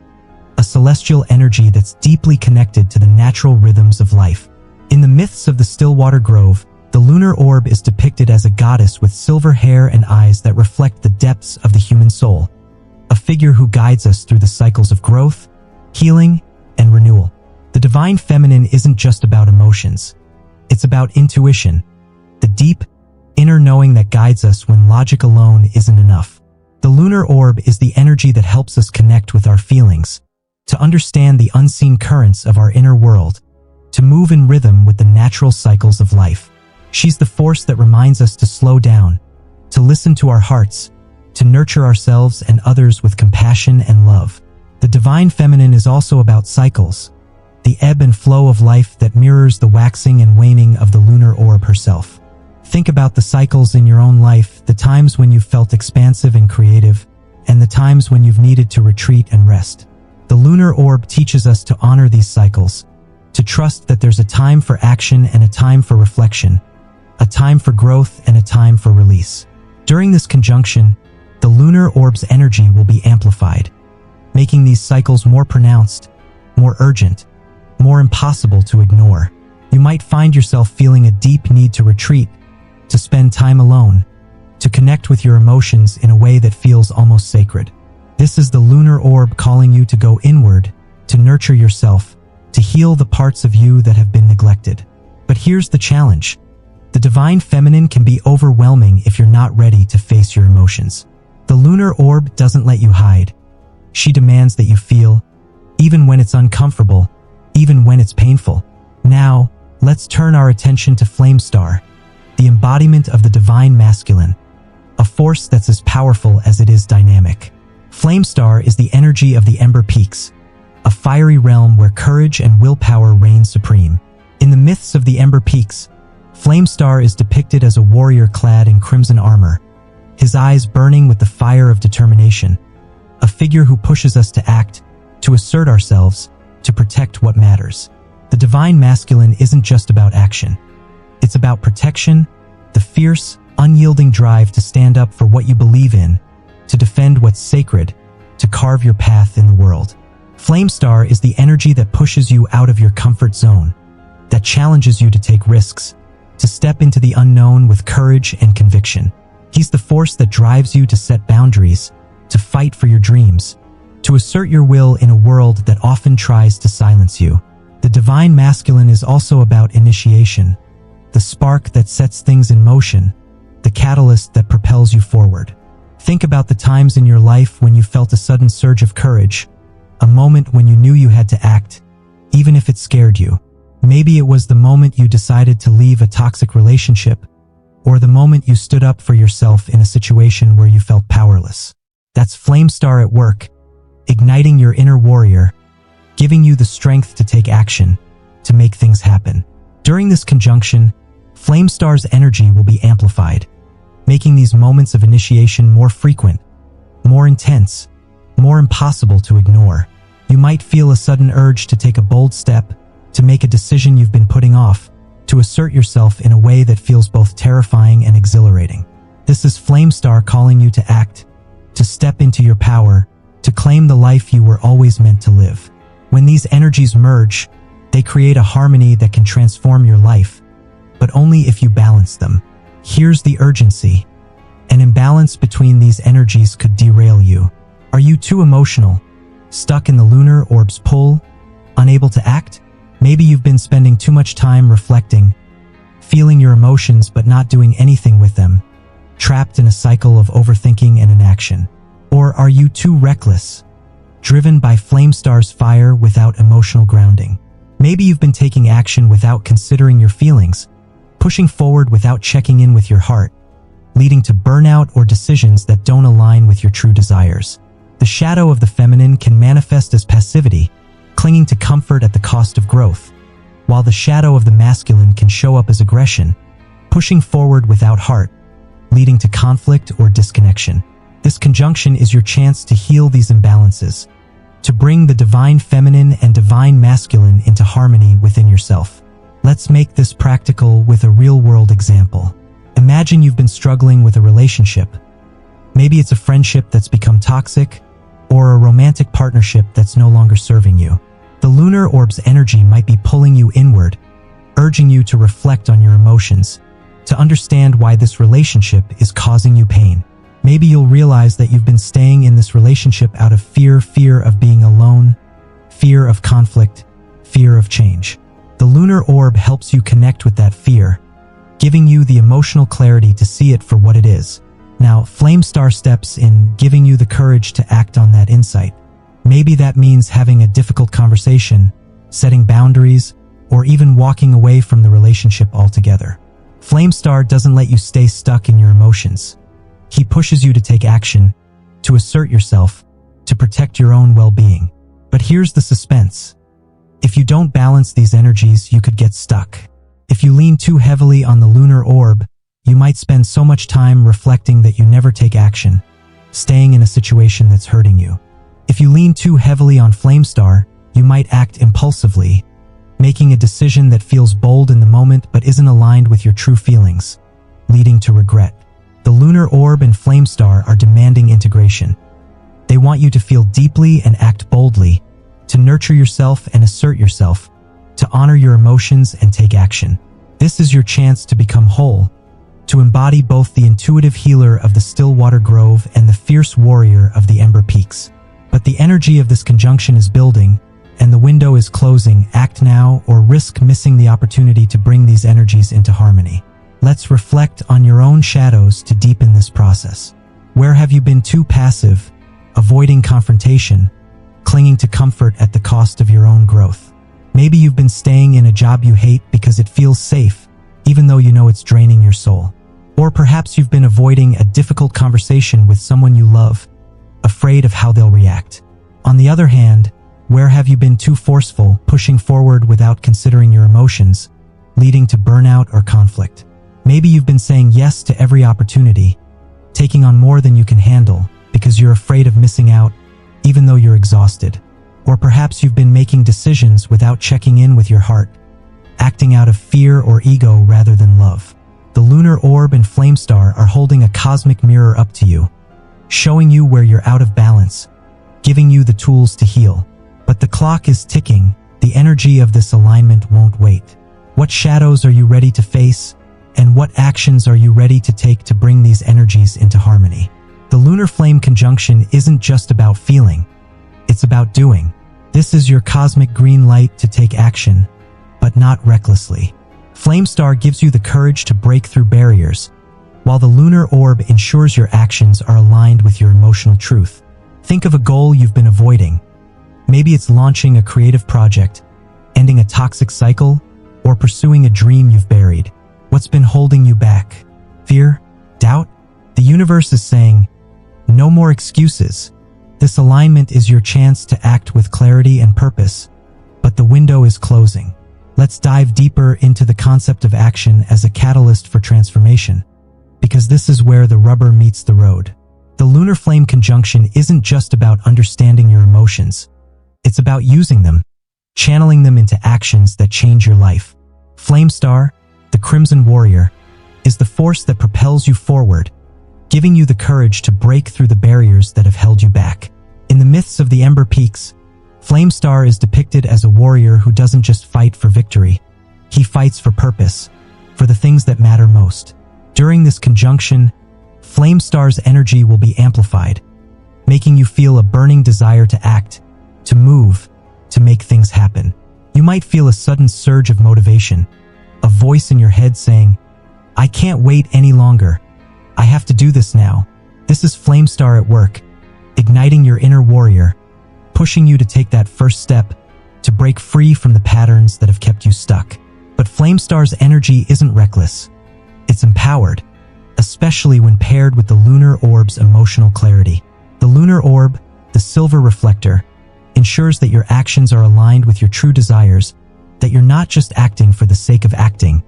a celestial energy that's deeply connected to the natural rhythms of life. In the myths of the Stillwater Grove, the lunar orb is depicted as a goddess with silver hair and eyes that reflect the depths of the human soul, a figure who guides us through the cycles of growth, healing, and renewal. The divine feminine isn't just about emotions. It's about intuition, the deep, inner knowing that guides us when logic alone isn't enough. The lunar orb is the energy that helps us connect with our feelings, to understand the unseen currents of our inner world, to move in rhythm with the natural cycles of life. She's the force that reminds us to slow down, to listen to our hearts, to nurture ourselves and others with compassion and love. The divine feminine is also about cycles, the ebb and flow of life that mirrors the waxing and waning of the lunar orb herself. Think about the cycles in your own life, the times when you've felt expansive and creative, and the times when you've needed to retreat and rest. The lunar orb teaches us to honor these cycles, to trust that there's a time for action and a time for reflection, a time for growth and a time for release. During this conjunction, the lunar orb's energy will be amplified, making these cycles more pronounced, more urgent, more impossible to ignore. You might find yourself feeling a deep need to retreat, to spend time alone, to connect with your emotions in a way that feels almost sacred. This is the lunar orb calling you to go inward, to nurture yourself, to heal the parts of you that have been neglected. But here's the challenge. The divine feminine can be overwhelming if you're not ready to face your emotions. The lunar orb doesn't let you hide. She demands that you feel, even when it's uncomfortable, even when it's painful. Now, let's turn our attention to Flamestar, the embodiment of the divine masculine, a force that's as powerful as it is dynamic. Flamestar is the energy of the Ember Peaks, a fiery realm where courage and willpower reign supreme. In the myths of the Ember Peaks, Flamestar is depicted as a warrior clad in crimson armor, his eyes burning with the fire of determination, a figure who pushes us to act, to assert ourselves, to protect what matters. The divine masculine isn't just about action. It's about protection, the fierce, unyielding drive to stand up for what you believe in, to defend what's sacred, to carve your path in the world. Flamestar is the energy that pushes you out of your comfort zone, that challenges you to take risks, to step into the unknown with courage and conviction. He's the force that drives you to set boundaries, to fight for your dreams, to assert your will in a world that often tries to silence you. The divine masculine is also about initiation, the spark that sets things in motion, the catalyst that propels you forward. Think about the times in your life when you felt a sudden surge of courage, a moment when you knew you had to act, even if it scared you. Maybe it was the moment you decided to leave a toxic relationship, or the moment you stood up for yourself in a situation where you felt powerless. That's Flamestar at work, igniting your inner warrior, giving you the strength to take action, to make things happen. During this conjunction, Flamestar's energy will be amplified, making these moments of initiation more frequent, more intense, more impossible to ignore. You might feel a sudden urge to take a bold step, to make a decision you've been putting off, to assert yourself in a way that feels both terrifying and exhilarating. This is Flamestar calling you to act, to step into your power, to claim the life you were always meant to live. When these energies merge, they create a harmony that can transform your life, but only if you balance them. Here's the urgency. An imbalance between these energies could derail you. Are you too emotional, stuck in the lunar orb's pull, unable to act? Maybe you've been spending too much time reflecting, feeling your emotions but not doing anything with them, trapped in a cycle of overthinking and inaction. Or are you too reckless, driven by Flamestar's fire without emotional grounding? Maybe you've been taking action without considering your feelings, pushing forward without checking in with your heart, leading to burnout or decisions that don't align with your true desires. The shadow of the feminine can manifest as passivity, clinging to comfort at the cost of growth, while the shadow of the masculine can show up as aggression, pushing forward without heart, leading to conflict or disconnection. This conjunction is your chance to heal these imbalances, to bring the divine feminine and divine masculine into harmony within yourself. Let's make this practical with a real-world example. Imagine you've been struggling with a relationship. Maybe it's a friendship that's become toxic, or a romantic partnership that's no longer serving you. The lunar orb's energy might be pulling you inward, urging you to reflect on your emotions, to understand why this relationship is causing you pain. Maybe you'll realize that you've been staying in this relationship out of fear of being alone, fear of conflict, fear of change. The lunar orb helps you connect with that fear, giving you the emotional clarity to see it for what it is. Now, Flamestar steps in, giving you the courage to act on that insight, Maybe that means having a difficult conversation, setting boundaries, or even walking away from the relationship altogether. Flamestar doesn't let you stay stuck in your emotions. He pushes you to take action, to assert yourself, to protect your own well-being. But here's the suspense. If you don't balance these energies, you could get stuck. If you lean too heavily on the lunar orb, you might spend so much time reflecting that you never take action, staying in a situation that's hurting you. If you lean too heavily on Flamestar, you might act impulsively, making a decision that feels bold in the moment but isn't aligned with your true feelings, leading to regret. The lunar orb and Flamestar are demanding integration. They want you to feel deeply and act boldly, to nurture yourself and assert yourself, to honor your emotions and take action. This is your chance to become whole, to embody both the intuitive healer of the Stillwater Grove and the fierce warrior of the Ember Peaks. But the energy of this conjunction is building, and the window is closing. Act now or risk missing the opportunity to bring these energies into harmony. Let's reflect on your own shadows to deepen this process. Where have you been too passive, avoiding confrontation, clinging to comfort at the cost of your own growth? Maybe you've been staying in a job you hate because it feels safe, even though you know it's draining your soul. Or perhaps you've been avoiding a difficult conversation with someone you love, afraid of how they'll react. On the other hand, where have you been too forceful, pushing forward without considering your emotions, leading to burnout or conflict? Maybe you've been saying yes to every opportunity, taking on more than you can handle because you're afraid of missing out, even though you're exhausted. Or perhaps you've been making decisions without checking in with your heart, acting out of fear or ego rather than love. The lunar orb and Flamestar are holding a cosmic mirror up to you, showing you where you're out of balance, giving you the tools to heal. But the clock is ticking. The energy of this alignment won't wait. What shadows are you ready to face? And what actions are you ready to take to bring these energies into harmony? The lunar flame conjunction isn't just about feeling. It's about doing. This is your cosmic green light to take action, but not recklessly. Flamestar gives you the courage to break through barriers, while the lunar orb ensures your actions are aligned with your emotional truth. Think of a goal you've been avoiding. Maybe it's launching a creative project, ending a toxic cycle, or pursuing a dream you've buried. What's been holding you back? Fear? Doubt? The universe is saying, no more excuses. This alignment is your chance to act with clarity and purpose, but the window is closing. Let's dive deeper into the concept of action as a catalyst for transformation, because this is where the rubber meets the road. The lunar flame conjunction isn't just about understanding your emotions. It's about using them, channeling them into actions that change your life. Flamestar, the Crimson Warrior, is the force that propels you forward, giving you the courage to break through the barriers that have held you back. In the myths of the Ember Peaks, Flamestar is depicted as a warrior who doesn't just fight for victory. He fights for purpose, for the things that matter most. During this conjunction, Flamestar's energy will be amplified, making you feel a burning desire to act, to move, to make things happen. You might feel a sudden surge of motivation, a voice in your head saying, I can't wait any longer. I have to do this now. This is Flamestar at work, igniting your inner warrior, pushing you to take that first step, to break free from the patterns that have kept you stuck. But Flamestar's energy isn't reckless. It's empowered, especially when paired with the lunar orb's emotional clarity. The lunar orb, the silver reflector, ensures that your actions are aligned with your true desires, that you're not just acting for the sake of acting,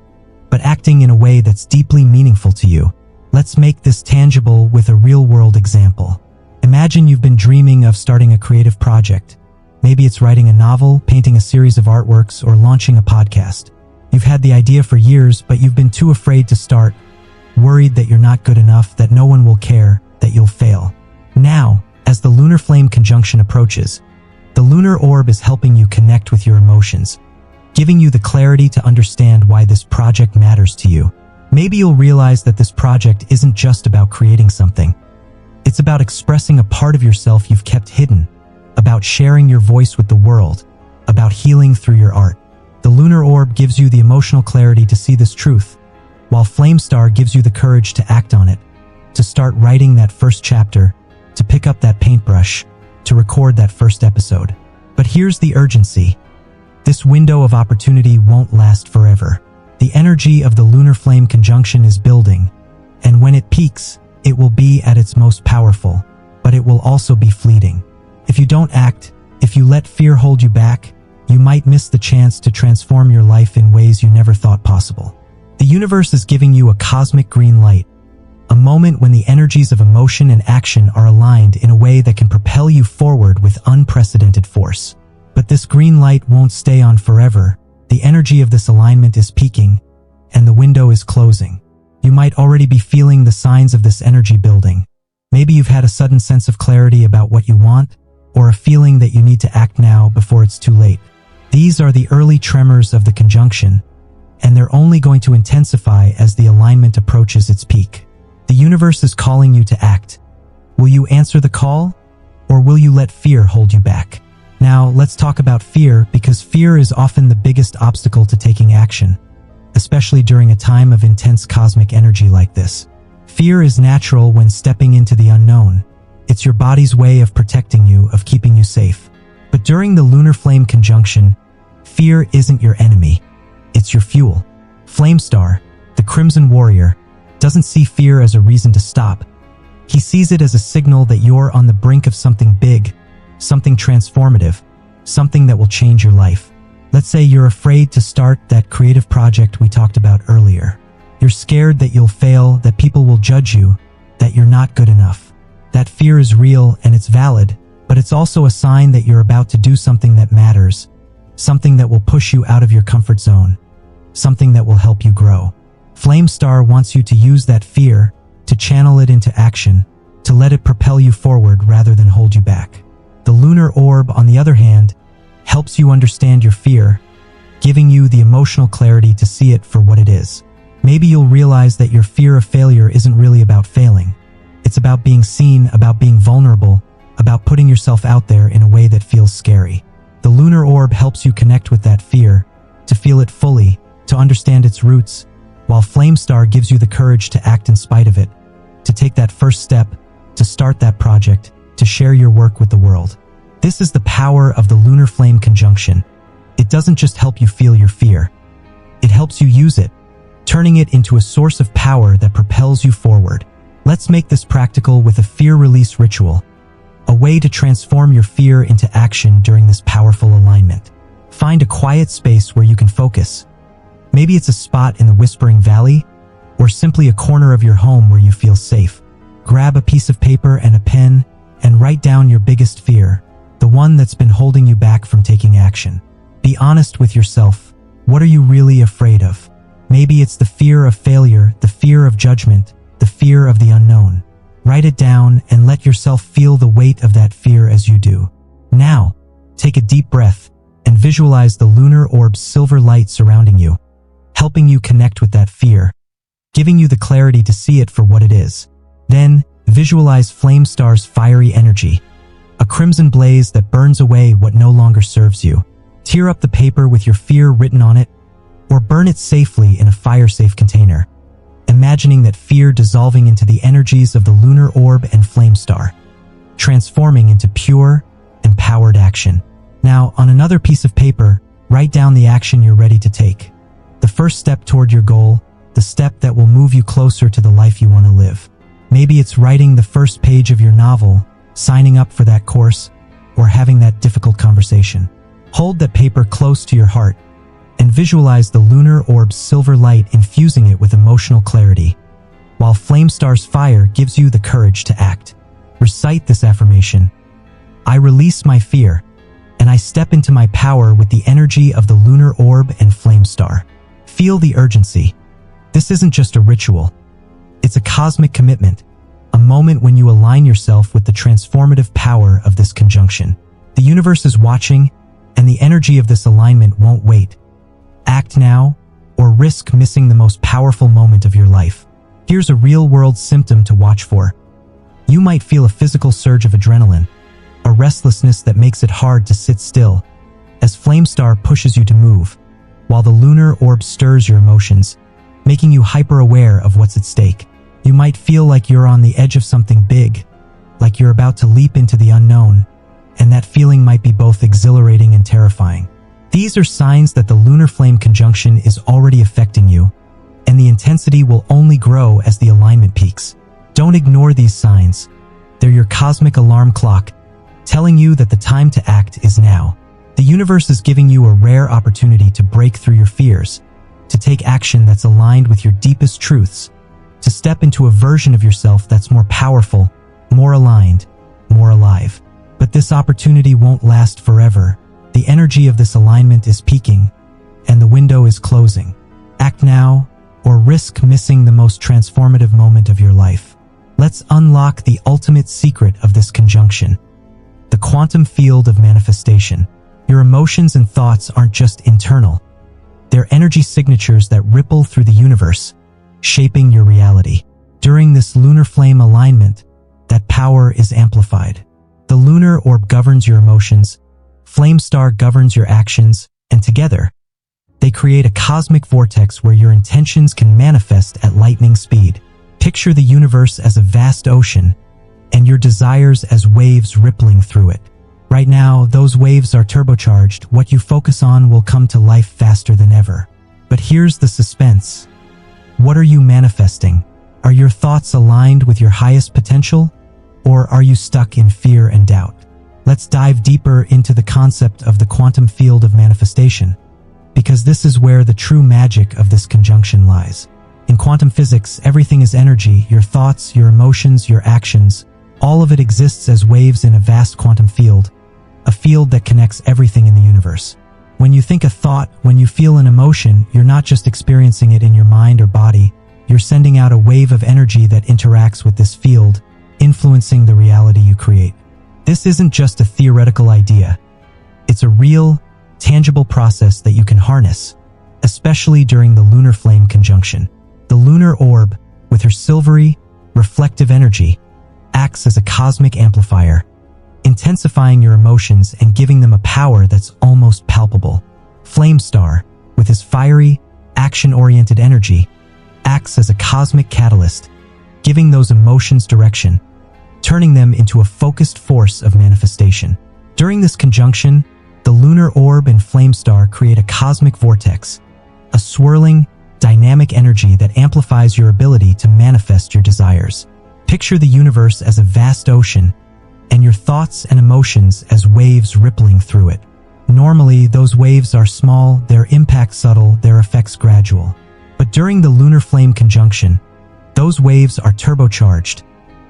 but acting in a way that's deeply meaningful to you. Let's make this tangible with a real-world example. Imagine you've been dreaming of starting a creative project. Maybe it's writing a novel, painting a series of artworks, or launching a podcast. You've had the idea for years, but you've been too afraid to start, worried that you're not good enough, that no one will care, that you'll fail. Now, as the lunar flame conjunction approaches, the lunar orb is helping you connect with your emotions, giving you the clarity to understand why this project matters to you. Maybe you'll realize that this project isn't just about creating something. It's about expressing a part of yourself you've kept hidden, about sharing your voice with the world, about healing through your art. The lunar orb gives you the emotional clarity to see this truth, while Flamestar gives you the courage to act on it, to start writing that first chapter, to pick up that paintbrush, to record that first episode. But here's the urgency. This window of opportunity won't last forever. The energy of the lunar flame conjunction is building, and when it peaks, it will be at its most powerful, but it will also be fleeting. If you don't act, if you let fear hold you back, you might miss the chance to transform your life in ways you never thought possible. The universe is giving you a cosmic green light, a moment when the energies of emotion and action are aligned in a way that can propel you forward with unprecedented force. But this green light won't stay on forever. The energy of this alignment is peaking, and the window is closing. You might already be feeling the signs of this energy building. Maybe you've had a sudden sense of clarity about what you want, or a feeling that you need to act now before it's too late. These are the early tremors of the conjunction, and they're only going to intensify as the alignment approaches its peak. The universe is calling you to act. Will you answer the call, or will you let fear hold you back? Now, let's talk about fear, because fear is often the biggest obstacle to taking action, especially during a time of intense cosmic energy like this. Fear is natural when stepping into the unknown. It's your body's way of protecting you, of keeping you safe. But during the lunar flame conjunction, fear isn't your enemy. It's your fuel. Flamestar, the Crimson Warrior, doesn't see fear as a reason to stop. He sees it as a signal that you're on the brink of something big, something transformative, something that will change your life. Let's say you're afraid to start that creative project we talked about earlier. You're scared that you'll fail, that people will judge you, that you're not good enough. That fear is real and it's valid, but it's also a sign that you're about to do something that matters, something that will push you out of your comfort zone, something that will help you grow. Flamestar wants you to use that fear, to channel it into action, to let it propel you forward rather than hold you back. The lunar orb, on the other hand, helps you understand your fear, giving you the emotional clarity to see it for what it is. Maybe you'll realize that your fear of failure isn't really about failing. It's about being seen, about being vulnerable, about putting yourself out there in a way that feels scary. The lunar orb helps you connect with that fear, to feel it fully, to understand its roots, while Flamestar gives you the courage to act in spite of it, to take that first step, to start that project, to share your work with the world. This is the power of the lunar flame conjunction. It doesn't just help you feel your fear. It helps you use it, turning it into a source of power that propels you forward. Let's make this practical with a fear release ritual, a way to transform your fear into action during this powerful alignment. Find a quiet space where you can focus. Maybe it's a spot in the Whispering Valley, or simply a corner of your home where you feel safe. Grab a piece of paper and a pen and write down your biggest fear, the one that's been holding you back from taking action. Be honest with yourself. What are you really afraid of? Maybe it's the fear of failure, the fear of judgment, the fear of the unknown. Write it down and let yourself feel the weight of that fear as you do. Now, take a deep breath and visualize the lunar orb's silver light surrounding you, helping you connect with that fear, giving you the clarity to see it for what it is. Then, visualize Flamestar's fiery energy, a crimson blaze that burns away what no longer serves you. Tear up the paper with your fear written on it, or burn it safely in a fire-safe container, imagining that fear dissolving into the energies of the lunar orb and Flamestar, transforming into pure, empowered action. Now, on another piece of paper, write down the action you're ready to take. The first step toward your goal, the step that will move you closer to the life you want to live. Maybe it's writing the first page of your novel, signing up for that course, or having that difficult conversation. Hold that paper close to your heart and visualize the lunar orb's silver light infusing it with emotional clarity, while Flamestar's fire gives you the courage to act. Recite this affirmation: I release my fear, and I step into my power with the energy of the lunar orb and Flamestar. Feel the urgency. This isn't just a ritual. It's a cosmic commitment, a moment when you align yourself with the transformative power of this conjunction. The universe is watching, and the energy of this alignment won't wait. Act now, or risk missing the most powerful moment of your life. Here's a real-world symptom to watch for. You might feel a physical surge of adrenaline, a restlessness that makes it hard to sit still, as Flamestar pushes you to move, while the lunar orb stirs your emotions, making you hyper-aware of what's at stake. You might feel like you're on the edge of something big, like you're about to leap into the unknown, and that feeling might be both exhilarating and terrifying. These are signs that the lunar flame conjunction is already affecting you, and the intensity will only grow as the alignment peaks. Don't ignore these signs. They're your cosmic alarm clock, telling you that the time to act is now. The universe is giving you a rare opportunity to break through your fears, to take action that's aligned with your deepest truths, to step into a version of yourself that's more powerful, more aligned, more alive. But this opportunity won't last forever. The energy of this alignment is peaking, and the window is closing. Act now, or risk missing the most transformative moment of your life. Let's unlock the ultimate secret of this conjunction: the quantum field of manifestation. Your emotions and thoughts aren't just internal. They're energy signatures that ripple through the universe, shaping your reality. During this lunar flame alignment, that power is amplified. The lunar orb governs your emotions, flame star governs your actions, and together, they create a cosmic vortex where your intentions can manifest at lightning speed. Picture the universe as a vast ocean, and your desires as waves rippling through it. Right now, those waves are turbocharged. What you focus on will come to life faster than ever. But here's the suspense. What are you manifesting? Are your thoughts aligned with your highest potential? Or are you stuck in fear and doubt? Let's dive deeper into the concept of the quantum field of manifestation, because this is where the true magic of this conjunction lies. In quantum physics, everything is energy. Your thoughts, your emotions, your actions, all of it exists as waves in a vast quantum field, a field that connects everything in the universe. When you think a thought, when you feel an emotion, you're not just experiencing it in your mind or body, you're sending out a wave of energy that interacts with this field, influencing the reality you create. This isn't just a theoretical idea. It's a real, tangible process that you can harness, especially during the lunar flame conjunction. The lunar orb, with her silvery, reflective energy, acts as a cosmic amplifier, intensifying your emotions and giving them a power that's almost palpable. Flame Star, with his fiery, action-oriented energy, acts as a cosmic catalyst, giving those emotions direction, turning them into a focused force of manifestation. During this conjunction, the lunar orb and Flame Star create a cosmic vortex, a swirling, dynamic energy that amplifies your ability to manifest your desires. Picture the universe as a vast ocean, and your thoughts and emotions as waves rippling through it. Normally, those waves are small, their impact subtle, their effects gradual. But during the lunar flame conjunction, those waves are turbocharged,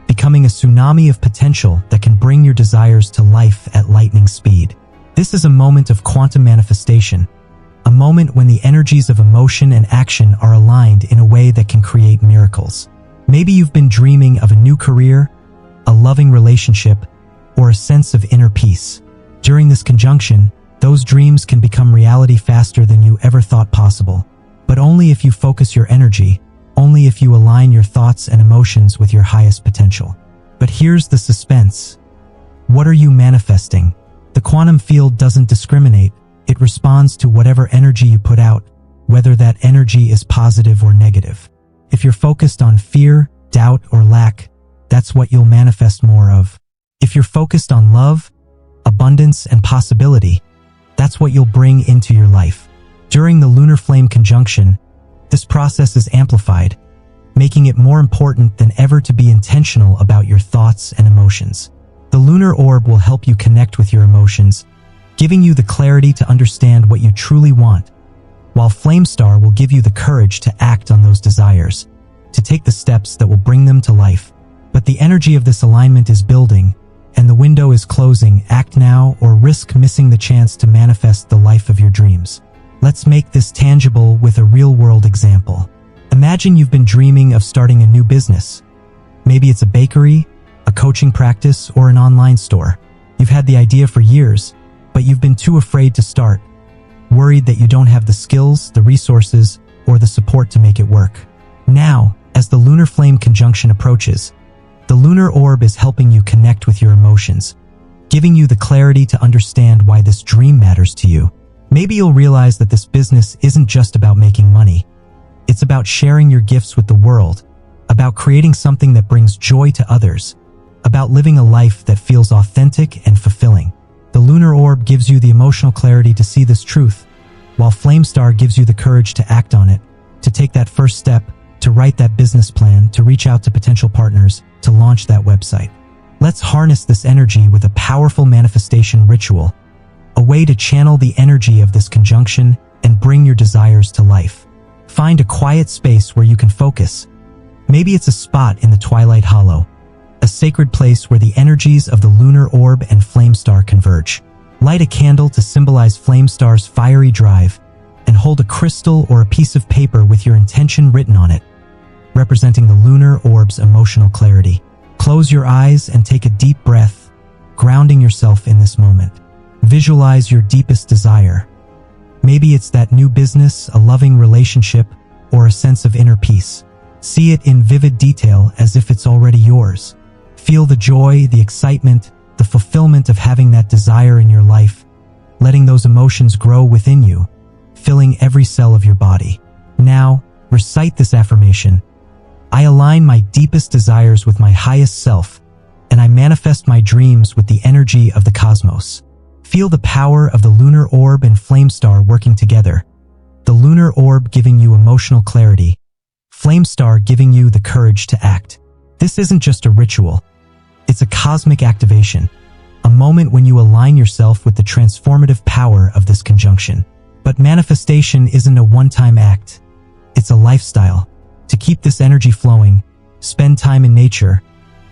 becoming a tsunami of potential that can bring your desires to life at lightning speed. This is a moment of quantum manifestation, a moment when the energies of emotion and action are aligned in a way that can create miracles. Maybe you've been dreaming of a new career, a loving relationship, or a sense of inner peace. During this conjunction, those dreams can become reality faster than you ever thought possible. But only if you focus your energy, only if you align your thoughts and emotions with your highest potential. But here's the suspense. What are you manifesting? The quantum field doesn't discriminate. It responds to whatever energy you put out, whether that energy is positive or negative. If you're focused on fear, doubt, or lack, that's what you'll manifest more of. If you're focused on love, abundance, and possibility, that's what you'll bring into your life. During the lunar flame conjunction, this process is amplified, making it more important than ever to be intentional about your thoughts and emotions. The lunar orb will help you connect with your emotions, giving you the clarity to understand what you truly want, while Flame Star will give you the courage to act on those desires, to take the steps that will bring them to life. But the energy of this alignment is building, and the window is closing. Act now or risk missing the chance to manifest the life of your dreams. Let's make this tangible with a real-world example. Imagine you've been dreaming of starting a new business. Maybe it's a bakery, a coaching practice, or an online store. You've had the idea for years, but you've been too afraid to start, worried that you don't have the skills, the resources, or the support to make it work. Now, as the lunar flame conjunction approaches, the lunar orb is helping you connect with your emotions, giving you the clarity to understand why this dream matters to you. Maybe you'll realize that this business isn't just about making money. It's about sharing your gifts with the world, about creating something that brings joy to others, about living a life that feels authentic and fulfilling. The lunar orb gives you the emotional clarity to see this truth, while Flame Star gives you the courage to act on it, to take that first step, to write that business plan, to reach out to potential partners, to launch that website. Let's harness this energy with a powerful manifestation ritual, a way to channel the energy of this conjunction and bring your desires to life. Find a quiet space where you can focus. Maybe it's a spot in the Twilight Hollow, a sacred place where the energies of the lunar orb and Flame Star converge. Light a candle to symbolize Flame Star's fiery drive, and hold a crystal or a piece of paper with your intention written on it, representing the lunar orb's emotional clarity. Close your eyes and take a deep breath, grounding yourself in this moment. Visualize your deepest desire. Maybe it's that new business, a loving relationship, or a sense of inner peace. See it in vivid detail as if it's already yours. Feel the joy, the excitement, the fulfillment of having that desire in your life, letting those emotions grow within you, filling every cell of your body. Now, recite this affirmation. I align my deepest desires with my highest self, and I manifest my dreams with the energy of the cosmos. Feel the power of the lunar orb and Flame Star working together. The lunar orb giving you emotional clarity, Flame Star giving you the courage to act. This isn't just a ritual. It's a cosmic activation, a moment when you align yourself with the transformative power of this conjunction. But manifestation isn't a one-time act. It's a lifestyle. To keep this energy flowing, spend time in nature,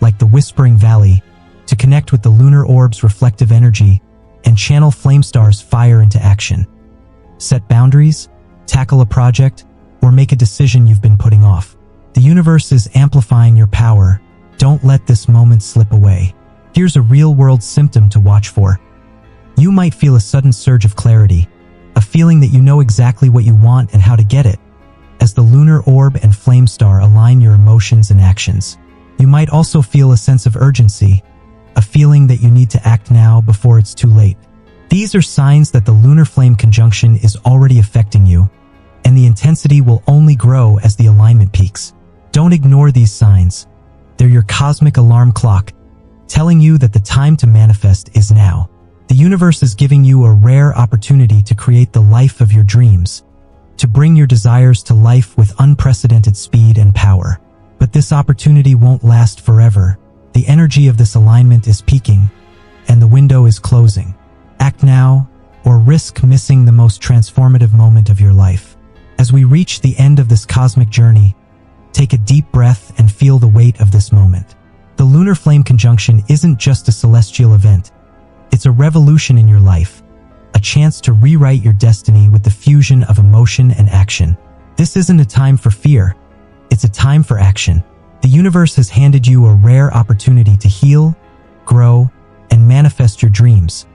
like the Whispering Valley, to connect with the lunar orb's reflective energy and channel Flame Star's fire into action. Set boundaries, tackle a project, or make a decision you've been putting off. The universe is amplifying your power. Don't let this moment slip away. Here's a real-world symptom to watch for. You might feel a sudden surge of clarity, a feeling that you know exactly what you want and how to get it. As the lunar orb and Flame Star align your emotions and actions, you might also feel a sense of urgency, a feeling that you need to act now before it's too late. These are signs that the lunar flame conjunction is already affecting you, and the intensity will only grow as the alignment peaks. Don't ignore these signs. They're your cosmic alarm clock, telling you that the time to manifest is now. The universe is giving you a rare opportunity to create the life of your dreams, to bring your desires to life with unprecedented speed and power. But this opportunity won't last forever. The energy of this alignment is peaking, and the window is closing. Act now, or risk missing the most transformative moment of your life. As we reach the end of this cosmic journey, take a deep breath and feel the weight of this moment. The lunar flame conjunction isn't just a celestial event. It's a revolution in your life, a chance to rewrite your destiny with the fusion of emotion and action. This isn't a time for fear. It's a time for action. The universe has handed you a rare opportunity to heal, grow, and manifest your dreams.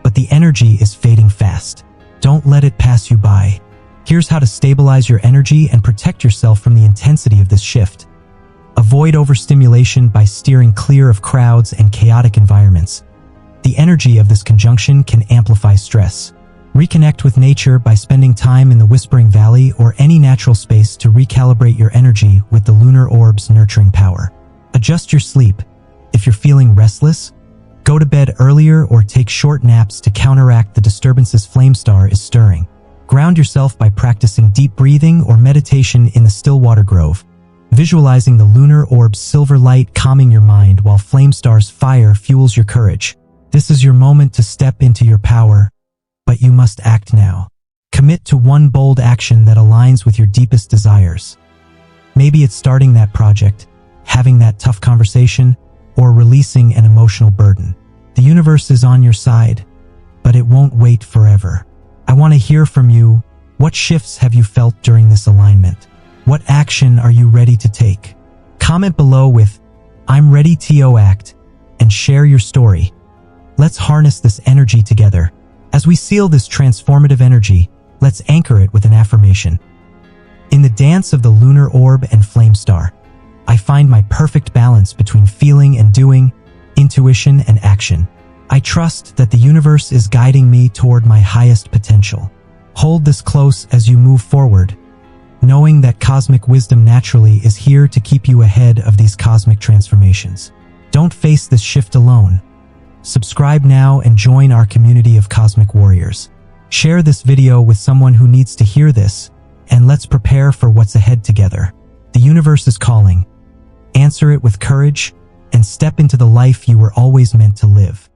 But the energy is fading fast. Don't let it pass you by. Here's how to stabilize your energy and protect yourself from the intensity of this shift. Avoid overstimulation by steering clear of crowds and chaotic environments. The energy of this conjunction can amplify stress. Reconnect with nature by spending time in the Whispering Valley or any natural space to recalibrate your energy with the lunar orb's nurturing power. Adjust your sleep. If you're feeling restless, go to bed earlier or take short naps to counteract the disturbances Flame Star is stirring. Ground yourself by practicing deep breathing or meditation in the Stillwater Grove, visualizing the lunar orb's silver light calming your mind while Flame Star's fire fuels your courage. This is your moment to step into your power, but you must act now. Commit to one bold action that aligns with your deepest desires. Maybe it's starting that project, having that tough conversation, or releasing an emotional burden. The universe is on your side, but it won't wait forever. I want to hear from you. What shifts have you felt during this alignment? What action are you ready to take? Comment below with, "I'm ready to act," and share your story. Let's harness this energy together. As we seal this transformative energy, let's anchor it with an affirmation. In the dance of the lunar orb and Flame Star, I find my perfect balance between feeling and doing, intuition and action. I trust that the universe is guiding me toward my highest potential. Hold this close as you move forward, knowing that cosmic wisdom naturally is here to keep you ahead of these cosmic transformations. Don't face this shift alone. Subscribe now and join our community of cosmic warriors. Share this video with someone who needs to hear this, and let's prepare for what's ahead together. The universe is calling. Answer it with courage and step into the life you were always meant to live.